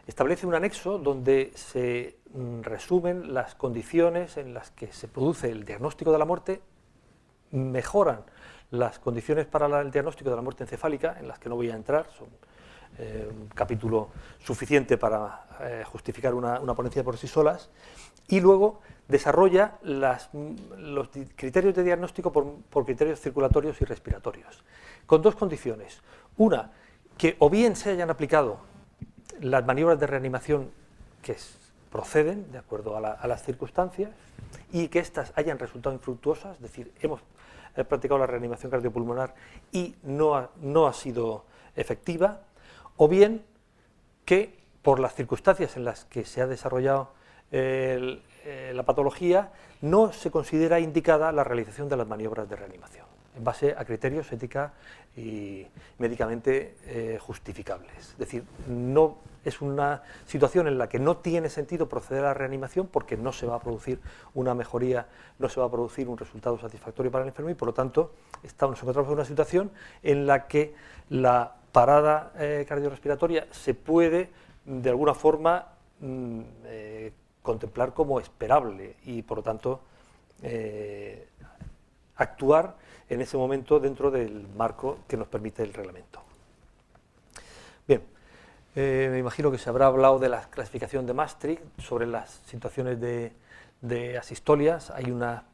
establece un anexo donde se resumen las condiciones en las que se produce el diagnóstico de la muerte, mejoran las condiciones para el diagnóstico de la muerte encefálica, en las que no voy a entrar, son un capítulo suficiente para justificar una ponencia por sí solas, y luego desarrolla los criterios de diagnóstico por criterios circulatorios y respiratorios, con dos condiciones. Una, que o bien se hayan aplicado las maniobras de reanimación que proceden de acuerdo a las circunstancias y que éstas hayan resultado infructuosas, es decir, hemos practicado la reanimación cardiopulmonar y no ha sido efectiva, o bien que por las circunstancias en las que se ha desarrollado la patología no se considera indicada la realización de las maniobras de reanimación. en base a criterios ética y médicamente justificables. Es decir, no es una situación en la que no tiene sentido proceder a la reanimación porque no se va a producir una mejoría, no se va a producir un resultado satisfactorio para el enfermo y por lo tanto nos encontramos en una situación en la que la parada cardiorrespiratoria se puede de alguna forma contemplar como esperable y por lo tanto actuar en ese momento dentro del marco que nos permite el reglamento. Bien, me imagino que se habrá hablado de la clasificación de Maastricht sobre las situaciones de asistolias. Hay una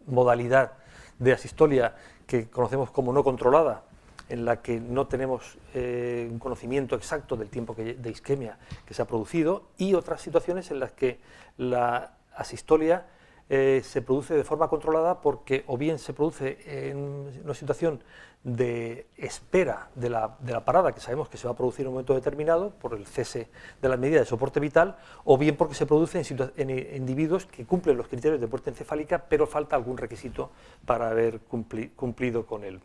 modalidad de asistolia que conocemos como no controlada, en la que no tenemos un conocimiento exacto del tiempo de isquemia que se ha producido, y otras situaciones en las que la asistolia se produce de forma controlada porque o bien se produce en una situación de espera de la parada, que sabemos que se va a producir en un momento determinado por el cese de la medida de soporte vital, o bien porque se produce en individuos que cumplen los criterios de muerte encefálica, pero falta algún requisito para haber cumplido con el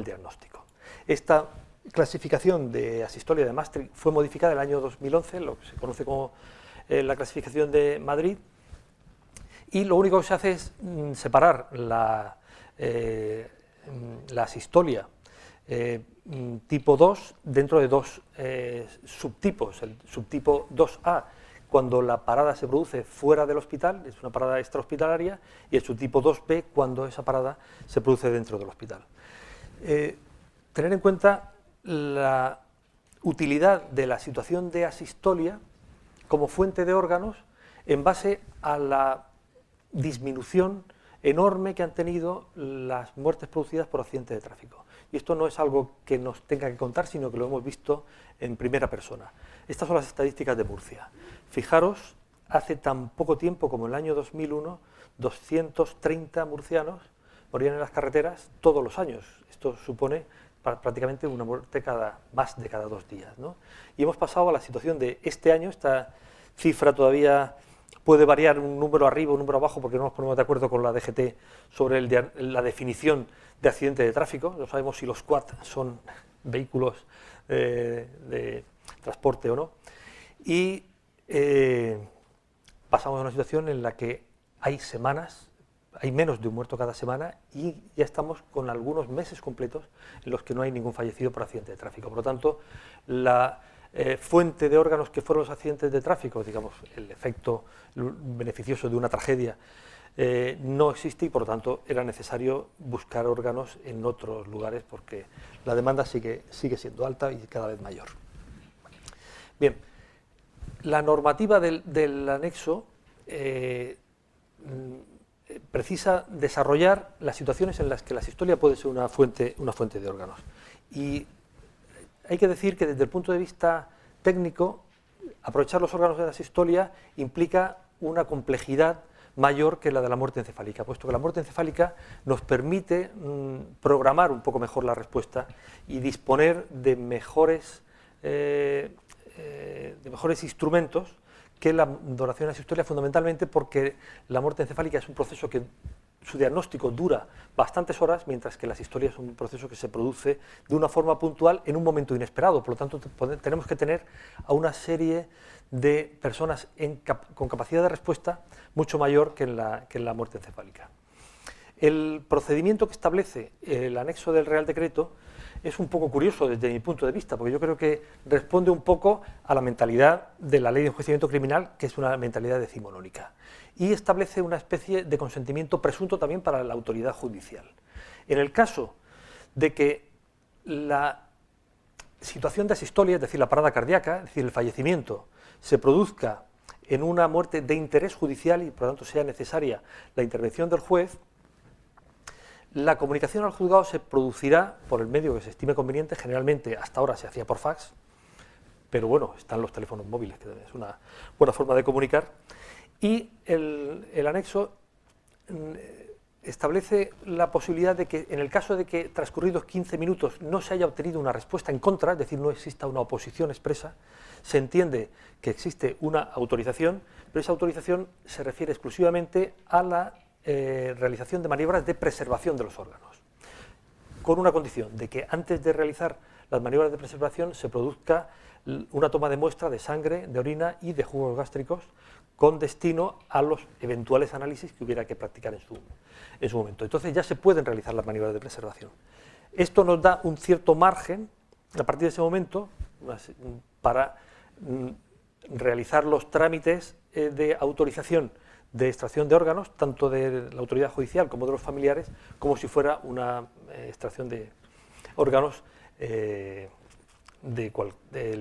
diagnóstico. Esta clasificación de asistolia de Maastricht fue modificada en el año 2011, lo que se conoce como la clasificación de Madrid, y lo único que se hace es separar la asistolia tipo 2 dentro de dos subtipos. El subtipo 2A, cuando la parada se produce fuera del hospital, es una parada extrahospitalaria, y el subtipo 2B, cuando esa parada se produce dentro del hospital. Tener en cuenta la utilidad de la situación de asistolia como fuente de órganos en base a la disminución enorme que han tenido las muertes producidas por accidentes de tráfico. Y esto no es algo que nos tenga que contar, sino que lo hemos visto en primera persona. Estas son las estadísticas de Murcia. Fijaros, hace tan poco tiempo como el año 2001, 230 murcianos morían en las carreteras todos los años. Esto supone prácticamente una muerte más de cada 2 días, ¿no? Y hemos pasado a la situación de este año. Esta cifra todavía puede variar un número arriba, un número abajo, porque no nos ponemos de acuerdo con la DGT sobre la definición de accidente de tráfico. No sabemos si los quad son vehículos de transporte o no. Y pasamos a una situación en la que hay semanas, hay menos de un muerto cada semana, y ya estamos con algunos meses completos en los que no hay ningún fallecido por accidente de tráfico. Por lo tanto, la fuente de órganos que fueron los accidentes de tráfico, digamos, el efecto beneficioso de una tragedia, no existe, y por lo tanto era necesario buscar órganos en otros lugares porque la demanda sigue siendo alta y cada vez mayor. Bien, la normativa del anexo precisa desarrollar las situaciones en las que la asistolia puede ser una fuente de órganos. Y hay que decir que desde el punto de vista técnico, aprovechar los órganos de la asistolia implica una complejidad mayor que la de la muerte encefálica, puesto que la muerte encefálica nos permite programar un poco mejor la respuesta y disponer de mejores instrumentos que la donación de asistolia, fundamentalmente porque la muerte encefálica es un proceso que su diagnóstico dura bastantes horas, mientras que la asistolia es un proceso que se produce de una forma puntual en un momento inesperado. Por lo tanto, tenemos que tener a una serie de personas con capacidad de respuesta mucho mayor que en la muerte encefálica. El procedimiento que establece el anexo del Real Decreto es un poco curioso desde mi punto de vista, porque yo creo que responde un poco a la mentalidad de la Ley de Enjuiciamiento Criminal, que es una mentalidad decimonónica, y establece una especie de consentimiento presunto también para la autoridad judicial. En el caso de que la situación de asistolia, es decir, la parada cardíaca, es decir, el fallecimiento, se produzca en una muerte de interés judicial y por lo tanto sea necesaria la intervención del juez, la comunicación al juzgado se producirá por el medio que se estime conveniente. Generalmente hasta ahora se hacía por fax, pero bueno, están los teléfonos móviles, que es una buena forma de comunicar, y el anexo establece la posibilidad de que en el caso de que transcurridos 15 minutos no se haya obtenido una respuesta en contra, es decir, no exista una oposición expresa, se entiende que existe una autorización, pero esa autorización se refiere exclusivamente a la realización de maniobras de preservación de los órganos, con una condición, de que antes de realizar las maniobras de preservación se produzca una toma de muestra de sangre, de orina y de jugos gástricos con destino a los eventuales análisis que hubiera que practicar en su momento. Entonces ya se pueden realizar las maniobras de preservación. Esto nos da un cierto margen, a partir de ese momento, para realizar los trámites de autorización de extracción de órganos, tanto de la autoridad judicial como de los familiares, como si fuera una extracción de órganos del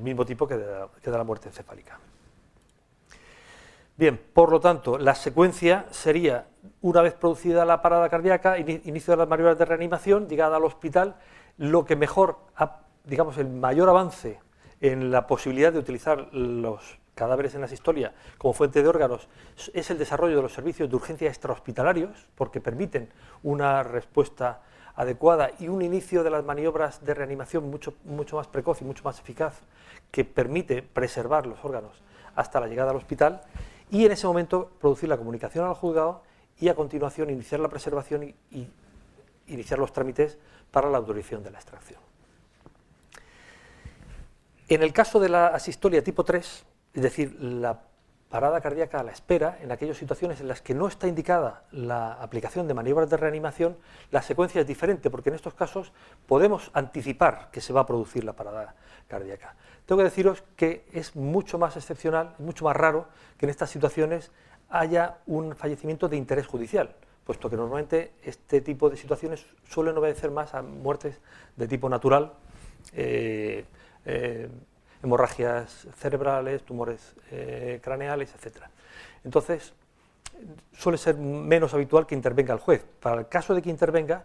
mismo tipo que de la muerte encefálica. Bien, por lo tanto, la secuencia sería, una vez producida la parada cardíaca, inicio de las maniobras de reanimación, llegada al hospital, lo que mejor, digamos, el mayor avance en la posibilidad de utilizar los cadáveres en la asistolia como fuente de órganos es el desarrollo de los servicios de urgencia extrahospitalarios, porque permiten una respuesta adecuada y un inicio de las maniobras de reanimación mucho más precoz y mucho más eficaz, que permite preservar los órganos hasta la llegada al hospital, y en ese momento producir la comunicación al juzgado y a continuación iniciar la preservación y iniciar los trámites para la autorización de la extracción. En el caso de la asistolia tipo 3, es decir, la parada cardíaca a la espera, en aquellas situaciones en las que no está indicada la aplicación de maniobras de reanimación, la secuencia es diferente, porque en estos casos podemos anticipar que se va a producir la parada cardíaca. Tengo que deciros que es mucho más excepcional, mucho más raro que en estas situaciones haya un fallecimiento de interés judicial, puesto que normalmente este tipo de situaciones suelen obedecer más a muertes de tipo natural, hemorragias cerebrales, tumores craneales, etc. Entonces, suele ser menos habitual que intervenga el juez. Para el caso de que intervenga,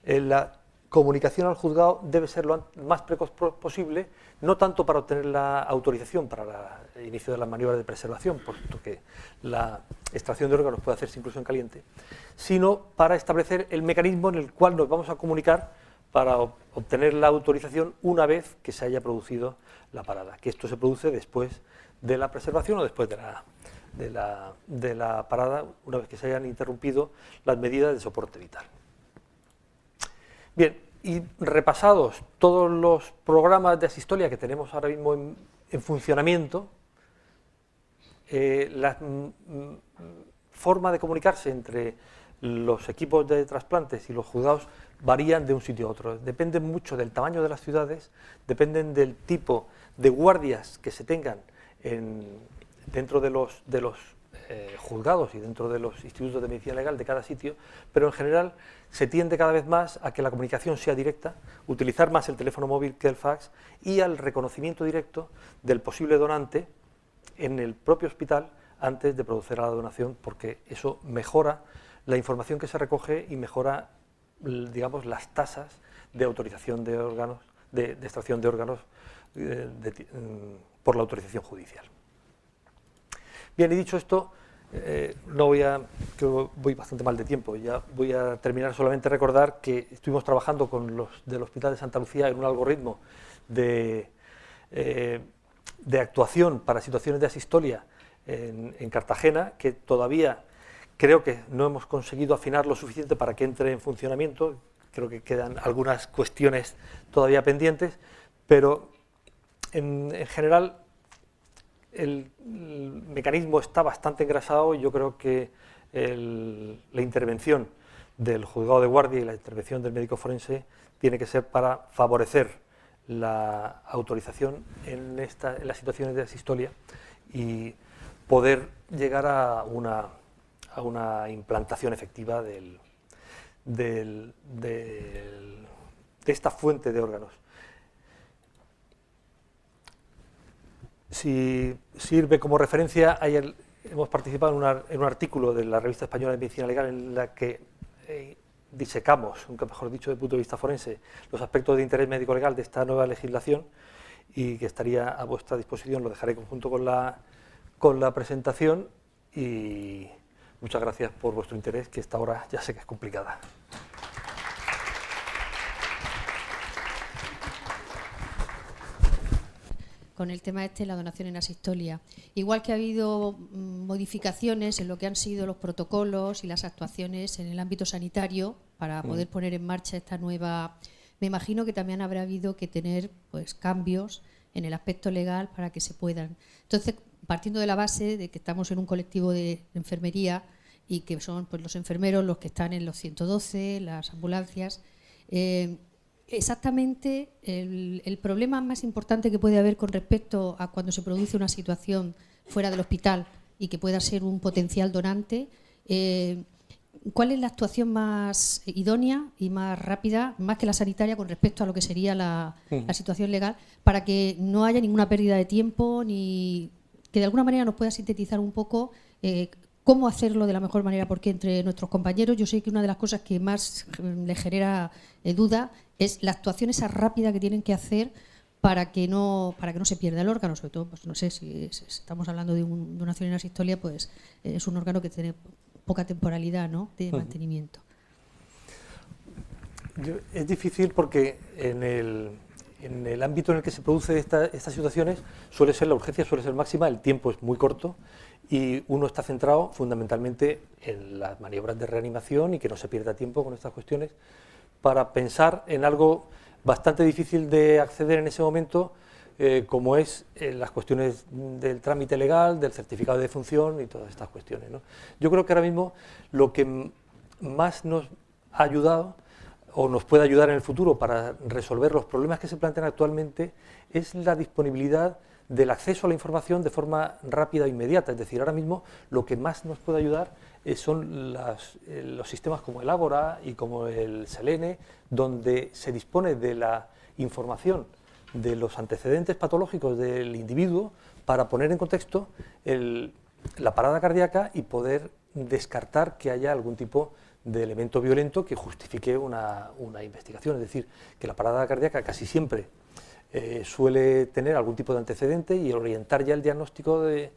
la comunicación al juzgado debe ser lo más precoz posible, no tanto para obtener la autorización para el inicio de las maniobras de preservación, puesto que la extracción de órganos puede hacerse incluso en caliente, sino para establecer el mecanismo en el cual nos vamos a comunicar para obtener la autorización una vez que se haya producido la parada, que esto se produce después de la preservación o después de la parada, una vez que se hayan interrumpido las medidas de soporte vital. Bien, y repasados todos los programas de asistolia que tenemos ahora mismo en funcionamiento, la forma de comunicarse entre los equipos de trasplantes y los juzgados varían de un sitio a otro. Dependen mucho del tamaño de las ciudades, dependen del tipo de guardias que se tengan dentro de los juzgados y dentro de los institutos de medicina legal de cada sitio, pero en general se tiende cada vez más a que la comunicación sea directa, utilizar más el teléfono móvil que el fax y al reconocimiento directo del posible donante en el propio hospital antes de proceder a la donación, porque eso mejora la información que se recoge y mejora, digamos, las tasas de autorización de órganos, de extracción de órganos por la autorización judicial. Bien, y dicho esto, no creo que voy bastante mal de tiempo, ya voy a terminar solamente recordar que estuvimos trabajando con los del Hospital de Santa Lucía en un algoritmo de actuación para situaciones de asistolia en Cartagena, que todavía creo que no hemos conseguido afinar lo suficiente para que entre en funcionamiento. Creo que quedan algunas cuestiones todavía pendientes, pero en general el mecanismo está bastante engrasado y yo creo que la intervención del juzgado de guardia y la intervención del médico forense tiene que ser para favorecer la autorización en las situaciones de asistolia y poder llegar a una implantación efectiva de esta fuente de órganos. Si sirve como referencia, hemos participado en un artículo de la Revista Española de Medicina Legal en la que disecamos, nunca mejor dicho, desde el punto de vista forense, los aspectos de interés médico-legal de esta nueva legislación y que estaría a vuestra disposición. Lo dejaré conjunto con la presentación y muchas gracias por vuestro interés, que esta hora ya sé que es complicada. con el tema este de la donación en asistolia. Igual que ha habido modificaciones en lo que han sido los protocolos y las actuaciones en el ámbito sanitario para poder poner en marcha esta nueva... Me imagino que también habrá habido que tener pues cambios en el aspecto legal para que se puedan. Entonces, partiendo de la base de que estamos en un colectivo de enfermería y que son pues los enfermeros los que están en los 112, las ambulancias, exactamente el problema más importante que puede haber con respecto a cuando se produce una situación fuera del hospital y que pueda ser un potencial donante, ¿cuál es la actuación más idónea y más rápida, más que la sanitaria, con respecto a lo que sería la situación legal, para que no haya ninguna pérdida de tiempo, ni que de alguna manera nos pueda sintetizar un poco cómo hacerlo de la mejor manera? Porque entre nuestros compañeros yo sé que una de las cosas que más les genera duda es la actuación esa rápida que tienen que hacer para que no se pierda el órgano, sobre todo, pues no sé, si estamos hablando de donación en asistolia, pues es un órgano que tiene poca temporalidad, ¿no?, de mantenimiento. Es difícil porque en el ámbito en el que se producen estas situaciones suele ser la urgencia, suele ser máxima, el tiempo es muy corto y uno está centrado fundamentalmente en las maniobras de reanimación y que no se pierda tiempo con estas cuestiones para pensar en algo bastante difícil de acceder en ese momento, como es las cuestiones del trámite legal, del certificado de defunción y todas estas cuestiones, ¿no? Yo creo que ahora mismo lo que más nos ha ayudado o nos puede ayudar en el futuro para resolver los problemas que se plantean actualmente es la disponibilidad del acceso a la información de forma rápida e inmediata. Es decir, ahora mismo lo que más nos puede ayudar son los sistemas como el Ágora y como el Selene, donde se dispone de la información de los antecedentes patológicos del individuo para poner en contexto la parada cardíaca y poder descartar que haya algún tipo de elemento violento que justifique una investigación. Es decir, que la parada cardíaca casi siempre suele tener algún tipo de antecedente y orientar ya el diagnóstico de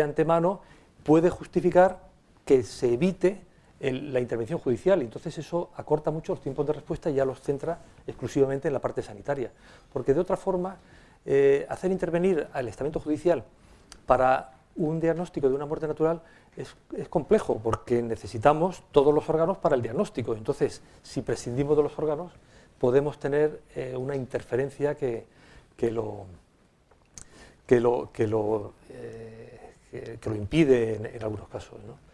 antemano puede justificar que se evite la intervención judicial, y entonces eso acorta mucho los tiempos de respuesta y ya los centra exclusivamente en la parte sanitaria, porque de otra forma hacer intervenir al estamento judicial para un diagnóstico de una muerte natural es complejo, porque necesitamos todos los órganos para el diagnóstico. Entonces, si prescindimos de los órganos, podemos tener una interferencia que lo impide en algunos casos, ¿no?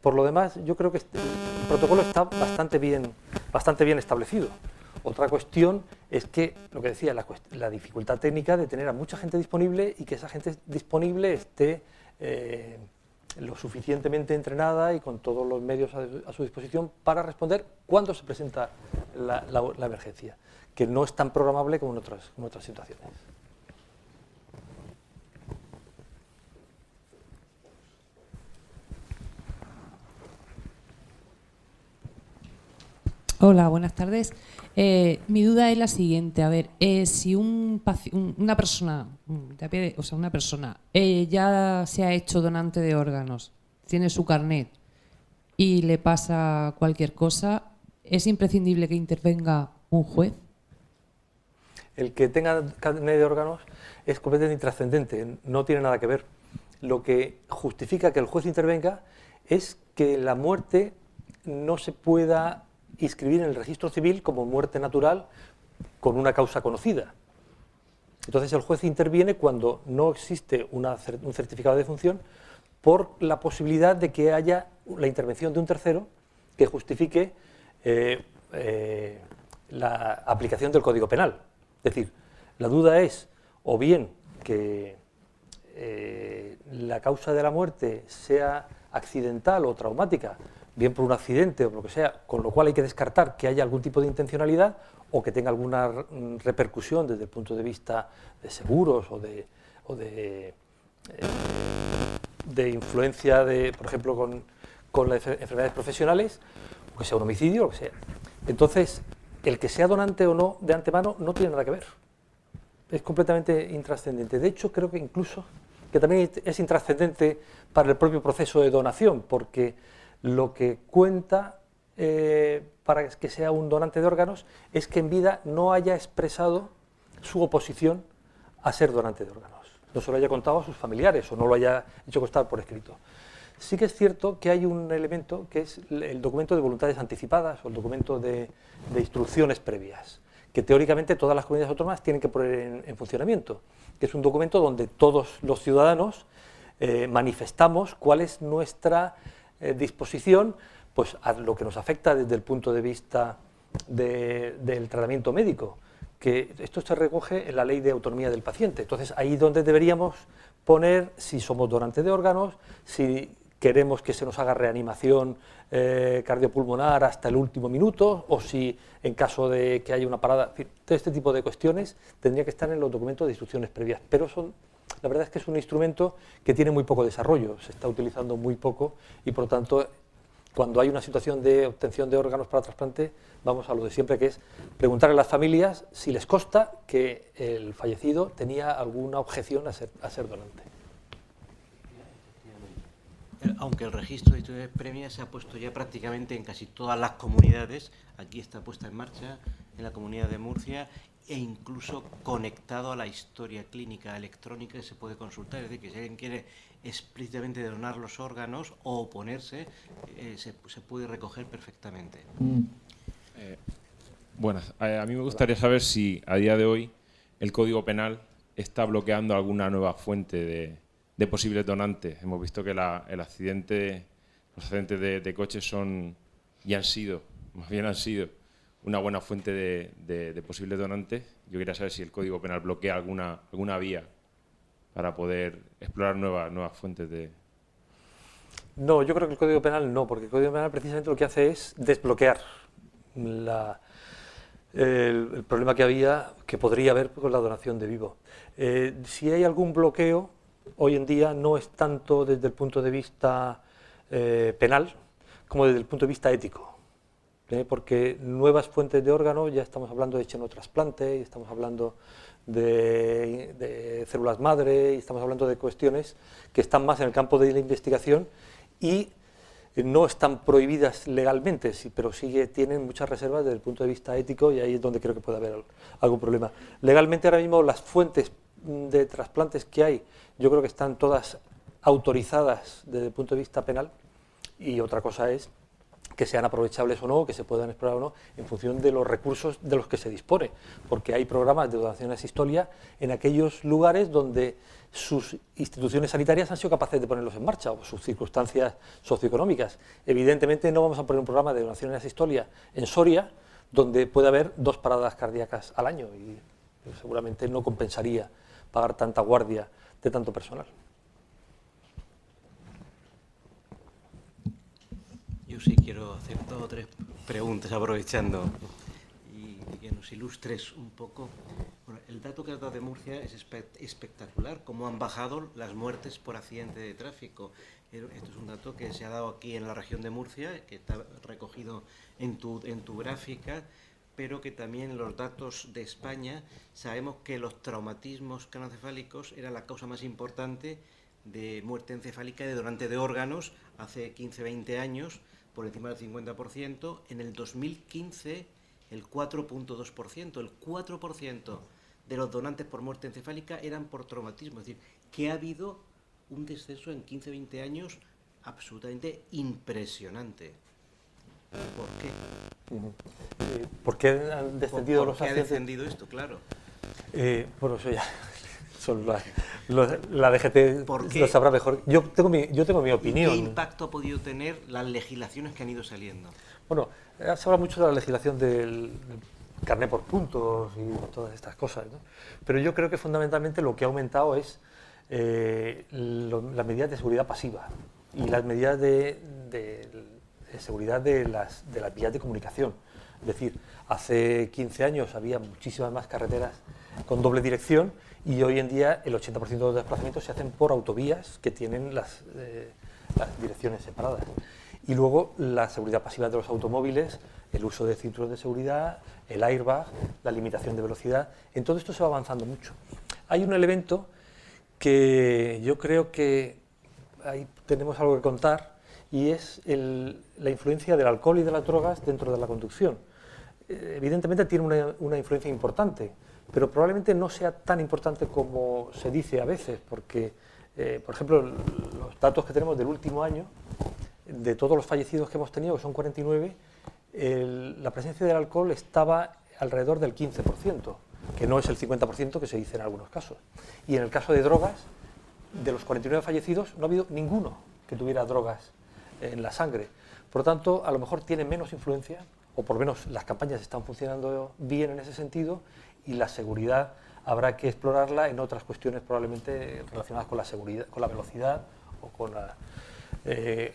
Por lo demás, yo creo que el protocolo está bastante bien establecido. Otra cuestión es que, lo que decía, la dificultad técnica de tener a mucha gente disponible y que esa gente disponible esté lo suficientemente entrenada y con todos los medios a su disposición para responder cuando se presenta la emergencia, que no es tan programable como en otras situaciones. Hola, buenas tardes. Mi duda es la siguiente. A ver, si una persona ya se ha hecho donante de órganos, tiene su carnet y le pasa cualquier cosa, ¿es imprescindible que intervenga un juez? El que tenga carnet de órganos es completamente intrascendente, no tiene nada que ver. Lo que justifica que el juez intervenga es que la muerte no se pueda inscribir en el registro civil como muerte natural con una causa conocida. Entonces el juez interviene cuando no existe un certificado de defunción por la posibilidad de que haya la intervención de un tercero que justifique la aplicación del Código Penal. Es decir, la duda es o bien que la causa de la muerte sea accidental o traumática, bien por un accidente o lo que sea, con lo cual hay que descartar que haya algún tipo de intencionalidad o que tenga alguna repercusión desde el punto de vista de seguros o de influencia, por ejemplo, con las enfermedades profesionales, o que sea un homicidio, o lo que sea. Entonces, el que sea donante o no de antemano no tiene nada que ver. Es completamente intrascendente. De hecho, creo que incluso que también es intrascendente para el propio proceso de donación, porque lo que cuenta para que sea un donante de órganos es que en vida no haya expresado su oposición a ser donante de órganos. No se lo haya contado a sus familiares o no lo haya hecho constar por escrito. Sí que es cierto que hay un elemento que es el documento de voluntades anticipadas o el documento de instrucciones previas, que teóricamente todas las comunidades autónomas tienen que poner en funcionamiento, que es un documento donde todos los ciudadanos manifestamos cuál es nuestra disposición pues, a lo que nos afecta desde el punto de vista del tratamiento médico, que esto se recoge en la Ley de Autonomía del Paciente. Entonces, ahí donde deberíamos poner si somos donantes de órganos, si queremos que se nos haga reanimación cardiopulmonar hasta el último minuto, o si en caso de que haya una parada, en fin, todo este tipo de cuestiones tendría que estar en los documentos de instrucciones previas, pero la verdad es que es un instrumento que tiene muy poco desarrollo, se está utilizando muy poco y por lo tanto cuando hay una situación de obtención de órganos para trasplante, vamos a lo de siempre, que es preguntar a las familias si les consta que el fallecido tenía alguna objeción a ser donante. Aunque el registro de instituciones previas se ha puesto ya prácticamente en casi todas las comunidades, aquí está puesta en marcha en la Comunidad de Murcia e incluso conectado a la historia clínica electrónica que se puede consultar, es decir, que si alguien quiere explícitamente donar los órganos o oponerse, se puede recoger perfectamente. Buenas, a mí me gustaría saber si a día de hoy el Código Penal está bloqueando alguna nueva fuente de posibles donantes. Hemos visto que los accidentes de coches más bien han sido una buena fuente de posibles donantes. Yo quería saber si el Código Penal bloquea alguna vía para poder explorar nuevas fuentes de... No, yo creo que el Código Penal no, porque el Código Penal precisamente lo que hace es desbloquear el problema que podría haber con la donación de vivo. Si hay algún bloqueo, hoy en día no es tanto desde el punto de vista penal como desde el punto de vista ético. Porque nuevas fuentes de órganos, ya estamos hablando de xenotrasplante, y estamos hablando de células madre, y estamos hablando de cuestiones que están más en el campo de la investigación y no están prohibidas legalmente, pero sí tienen muchas reservas desde el punto de vista ético y ahí es donde creo que puede haber algún problema. Legalmente ahora mismo las fuentes de trasplantes que hay, yo creo que están todas autorizadas desde el punto de vista penal y otra cosa es que sean aprovechables o no, que se puedan explorar o no, en función de los recursos de los que se dispone, porque hay programas de donación a asistolia en aquellos lugares donde sus instituciones sanitarias han sido capaces de ponerlos en marcha, o sus circunstancias socioeconómicas. Evidentemente no vamos a poner un programa de donación a asistolia en Soria, donde puede haber 2 paradas cardíacas al año, y seguramente no compensaría pagar tanta guardia de tanto personal. Yo sí quiero hacer 2 o 3 preguntas aprovechando y que nos ilustres un poco. Bueno, el dato que has dado de Murcia es espectacular, cómo han bajado las muertes por accidente de tráfico. Esto es un dato que se ha dado aquí en la región de Murcia, que está recogido en tu gráfica, pero que también en los datos de España sabemos que los traumatismos craneoencefálicos era la causa más importante de muerte encefálica de donante de órganos hace 15-20 años, por encima del 50%, en el 2015 el 4.2%, el 4% de los donantes por muerte encefálica eran por traumatismo, es decir, que ha habido un descenso en 15-20 años absolutamente impresionante. ¿Por qué? ¿Por qué han descendido los accidentes? ¿Por qué ha descendido esto? Claro. Bueno, eso ya... la DGT lo sabrá mejor. Yo tengo mi opinión. ¿Qué impacto ha podido tener las legislaciones que han ido saliendo? Bueno, se habla mucho de la legislación del carné por puntos y todas estas cosas, ¿no? Pero yo creo que fundamentalmente lo que ha aumentado es las medidas de seguridad pasiva y las medidas de seguridad de las vías de comunicación. Es decir, hace 15 años había muchísimas más carreteras con doble dirección y hoy en día el 80% de los desplazamientos se hacen por autovías que tienen las direcciones separadas. Y luego la seguridad pasiva de los automóviles, el uso de cinturones de seguridad, el airbag, la limitación de velocidad, en todo esto se va avanzando mucho. Hay un elemento que yo creo que ahí tenemos algo que contar y es la influencia del alcohol y de las drogas dentro de la conducción. Evidentemente tiene una influencia importante, pero probablemente no sea tan importante como se dice a veces, porque, por ejemplo, los datos que tenemos del último año, de todos los fallecidos que hemos tenido, que son 49, la presencia del alcohol estaba alrededor del 15%, que no es el 50% que se dice en algunos casos. Y en el caso de drogas, de los 49 fallecidos, no ha habido ninguno que tuviera drogas en la sangre. Por lo tanto, a lo mejor tiene menos influencia, o por lo menos las campañas están funcionando bien en ese sentido, y la seguridad habrá que explorarla en otras cuestiones probablemente relacionadas con la seguridad, con la velocidad o con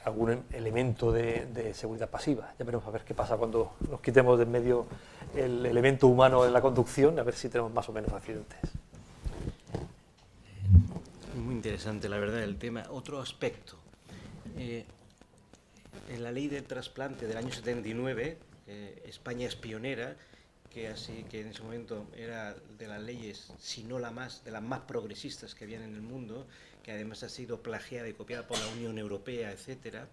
algún elemento de seguridad pasiva. Ya veremos a ver qué pasa cuando nos quitemos de en medio el elemento humano de la conducción, a ver si tenemos más o menos accidentes. Muy interesante, la verdad, el tema. Otro aspecto. En la ley del trasplante del año 79, España es pionera, que en ese momento era de las leyes, si no la más, de las más progresistas que habían en el mundo, que además ha sido plagiada y copiada por la Unión Europea, etcétera.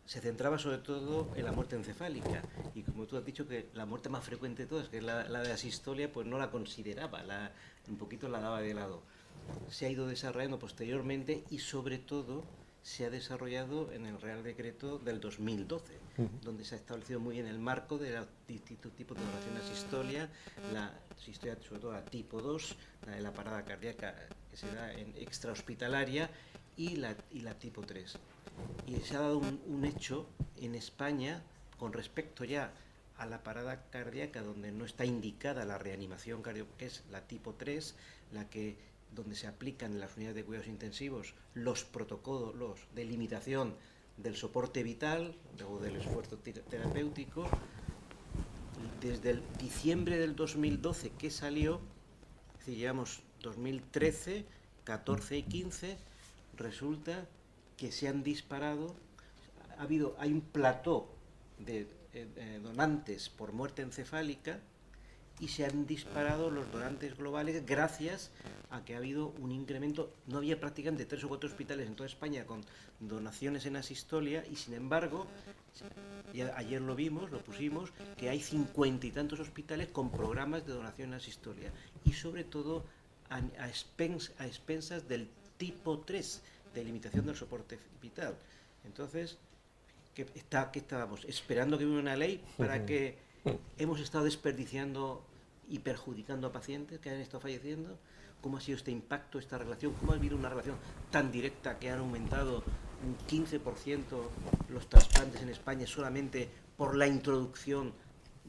Se centraba sobre todo en la muerte encefálica, y como tú has dicho, que la muerte más frecuente de todas, que es la de la sistolia, pues no la consideraba, un poquito la daba de lado. Se ha ido desarrollando posteriormente y sobre todo se ha desarrollado en el Real Decreto del 2012, donde se ha establecido muy bien el marco de los distintos tipos de donación a sistolia, la sistolia sobre todo la tipo 2, la de la parada cardíaca que se da en extrahospitalaria, y la tipo 3. Y se ha dado un hecho en España con respecto ya a la parada cardíaca, donde no está indicada la reanimación cardíaca, que es la tipo 3, donde se aplican en las unidades de cuidados intensivos los protocolos de limitación del soporte vital o del esfuerzo terapéutico. Desde el diciembre del 2012 que salió, es decir, llevamos 2013, 14 y 15, resulta que se han disparado, hay un plató de donantes por muerte encefálica, y se han disparado los donantes globales gracias a que ha habido un incremento. No había prácticamente 3 o 4 hospitales en toda España con donaciones en asistolia, y sin embargo, ayer lo vimos, lo pusimos, que hay 50 y tantos hospitales con programas de donación en asistolia, y sobre todo a expensas del tipo 3, de limitación del soporte vital. Entonces, ¿qué estábamos? Esperando que hubiera una ley para que hemos estado desperdiciando y perjudicando a pacientes que han estado falleciendo. ¿Cómo ha sido este impacto, esta relación? ¿Cómo ha habido una relación tan directa que han aumentado un 15% los trasplantes en España solamente por la introducción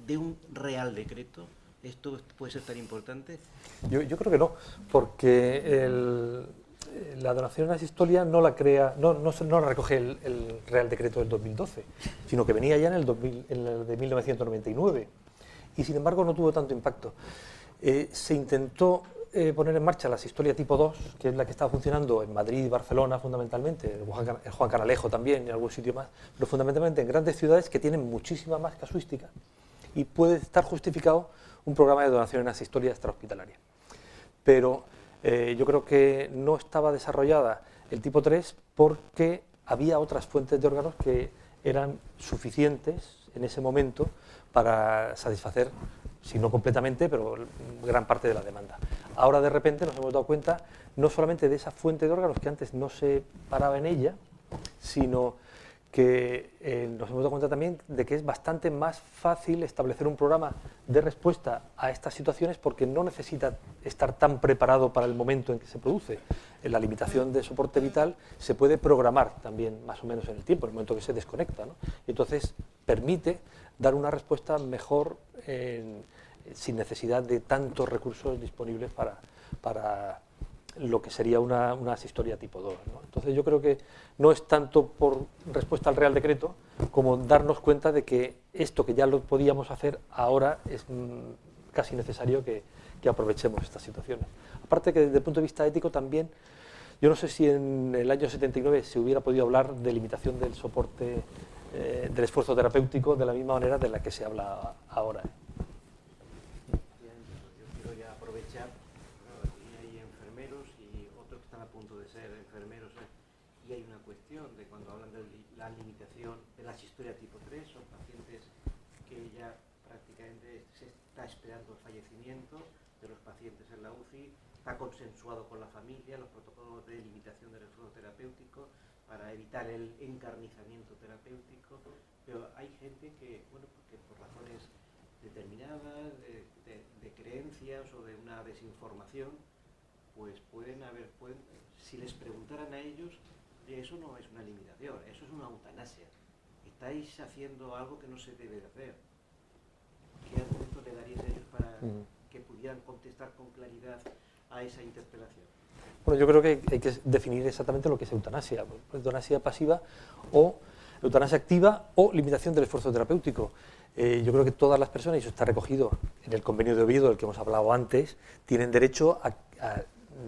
de un Real Decreto? ¿Esto puede ser tan importante? Yo creo que no, porque la donación en asistolia no la recoge el Real Decreto del 2012, sino que venía ya en el de 1999, y sin embargo no tuvo tanto impacto. Se intentó poner en marcha la asistolia tipo 2, que es la que estaba funcionando en Madrid y Barcelona fundamentalmente, en Juan Canalejo también, y en algún sitio más, pero fundamentalmente en grandes ciudades que tienen muchísima más casuística, y puede estar justificado un programa de donación en asistolia extrahospitalaria. Pero yo creo que no estaba desarrollada el tipo 3 porque había otras fuentes de órganos que eran suficientes en ese momento para satisfacer, si no completamente, pero gran parte de la demanda. Ahora de repente nos hemos dado cuenta no solamente de esa fuente de órganos que antes no se paraba en ella, sino que nos hemos dado cuenta también de que es bastante más fácil establecer un programa de respuesta a estas situaciones, porque no necesita estar tan preparado para el momento en que se produce. En la limitación de soporte vital se puede programar también más o menos en el tiempo, en el momento que se desconecta, ¿no? Y entonces permite dar una respuesta mejor sin necesidad de tantos recursos disponibles para lo que sería una asistolia tipo 2, ¿no? Entonces yo creo que no es tanto por respuesta al Real Decreto como darnos cuenta de que esto que ya lo podíamos hacer ahora es casi necesario que aprovechemos estas situaciones. Aparte que desde el punto de vista ético también, yo no sé si en el año 79 se hubiera podido hablar de limitación del soporte, del esfuerzo terapéutico de la misma manera de la que se habla ahora. Y hay una cuestión de cuando hablan de la limitación de la asistolia tipo 3, son pacientes que ya prácticamente se está esperando el fallecimiento, de los pacientes en la UCI, está consensuado con la familia, los protocolos de limitación del esfuerzo terapéutico para evitar el encarnizamiento terapéutico, pero hay gente que, bueno, porque por razones determinadas, de creencias o de una desinformación, pues si les preguntaran a ellos, eso no es una limitación, eso es una eutanasia. Estáis haciendo algo que no se debe de hacer. ¿Qué argumentos le daríais a ellos para que pudieran contestar con claridad a esa interpelación? Bueno, yo creo que hay que definir exactamente lo que es eutanasia. Eutanasia pasiva o eutanasia activa o limitación del esfuerzo terapéutico. Yo creo que todas las personas, y eso está recogido en el convenio de Oviedo del que hemos hablado antes, tienen derecho a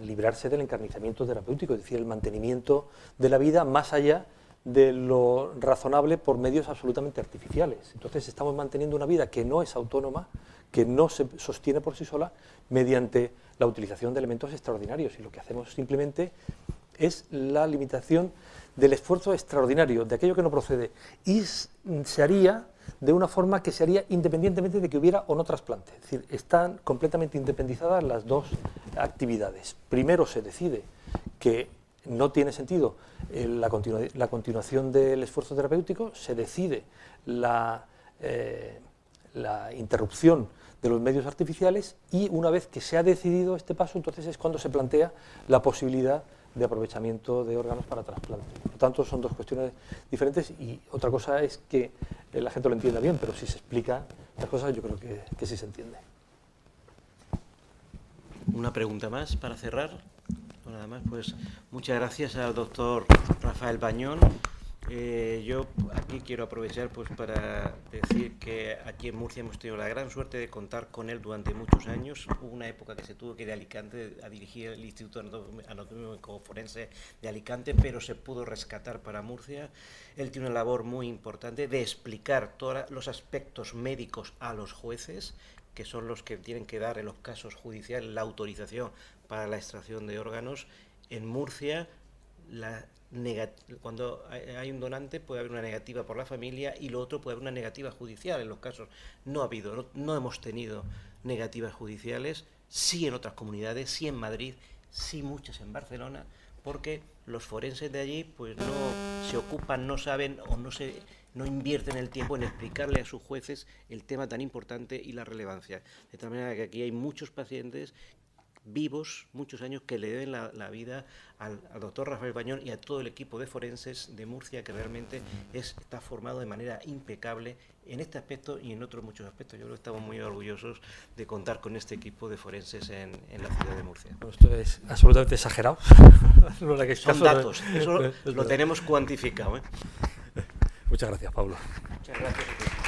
librarse del encarnizamiento terapéutico, es decir, el mantenimiento de la vida más allá de lo razonable por medios absolutamente artificiales. Entonces estamos manteniendo una vida que no es autónoma, que no se sostiene por sí sola mediante la utilización de elementos extraordinarios, y lo que hacemos simplemente es la limitación del esfuerzo extraordinario, de aquello que no procede, y se haría de una forma que se haría independientemente de que hubiera o no trasplante. Es decir, están completamente independizadas las dos actividades. Primero se decide que no tiene sentido la continuación del esfuerzo terapéutico, se decide la interrupción de los medios artificiales, y una vez que se ha decidido este paso, entonces es cuando se plantea la posibilidad de aprovechamiento de órganos para trasplante. Por lo tanto, son dos cuestiones diferentes, y otra cosa es que la gente lo entienda bien, pero si se explica las cosas, yo creo que sí se entiende. Una pregunta más para cerrar. Nada más, pues muchas gracias al doctor Rafael Bañón. Yo aquí quiero aprovechar pues para decir que aquí en Murcia hemos tenido la gran suerte de contar con él durante muchos años. Hubo una época que se tuvo que ir de Alicante a dirigir el Instituto Anatómico Forense de Alicante, pero se pudo rescatar para Murcia. Él tiene una labor muy importante de explicar todos los aspectos médicos a los jueces, que son los que tienen que dar en los casos judiciales la autorización para la extracción de órganos. En Murcia, cuando hay un donante puede haber una negativa por la familia, y lo otro puede haber una negativa judicial. En los casos no hemos tenido negativas judiciales, sí en otras comunidades, sí en Madrid, sí muchas en Barcelona, porque los forenses de allí pues no se ocupan, no saben o no invierten el tiempo en explicarle a sus jueces el tema tan importante y la relevancia. De tal manera que aquí hay muchos pacientes vivos, muchos años, que le deben la vida al doctor Rafael Bañón y a todo el equipo de forenses de Murcia, que realmente está formado de manera impecable en este aspecto y en otros muchos aspectos. Yo creo que estamos muy orgullosos de contar con este equipo de forenses en la ciudad de Murcia. Bueno, esto es absolutamente exagerado. Son datos, eso lo tenemos cuantificado, ¿eh? Muchas gracias, Pablo. Muchas gracias a ti.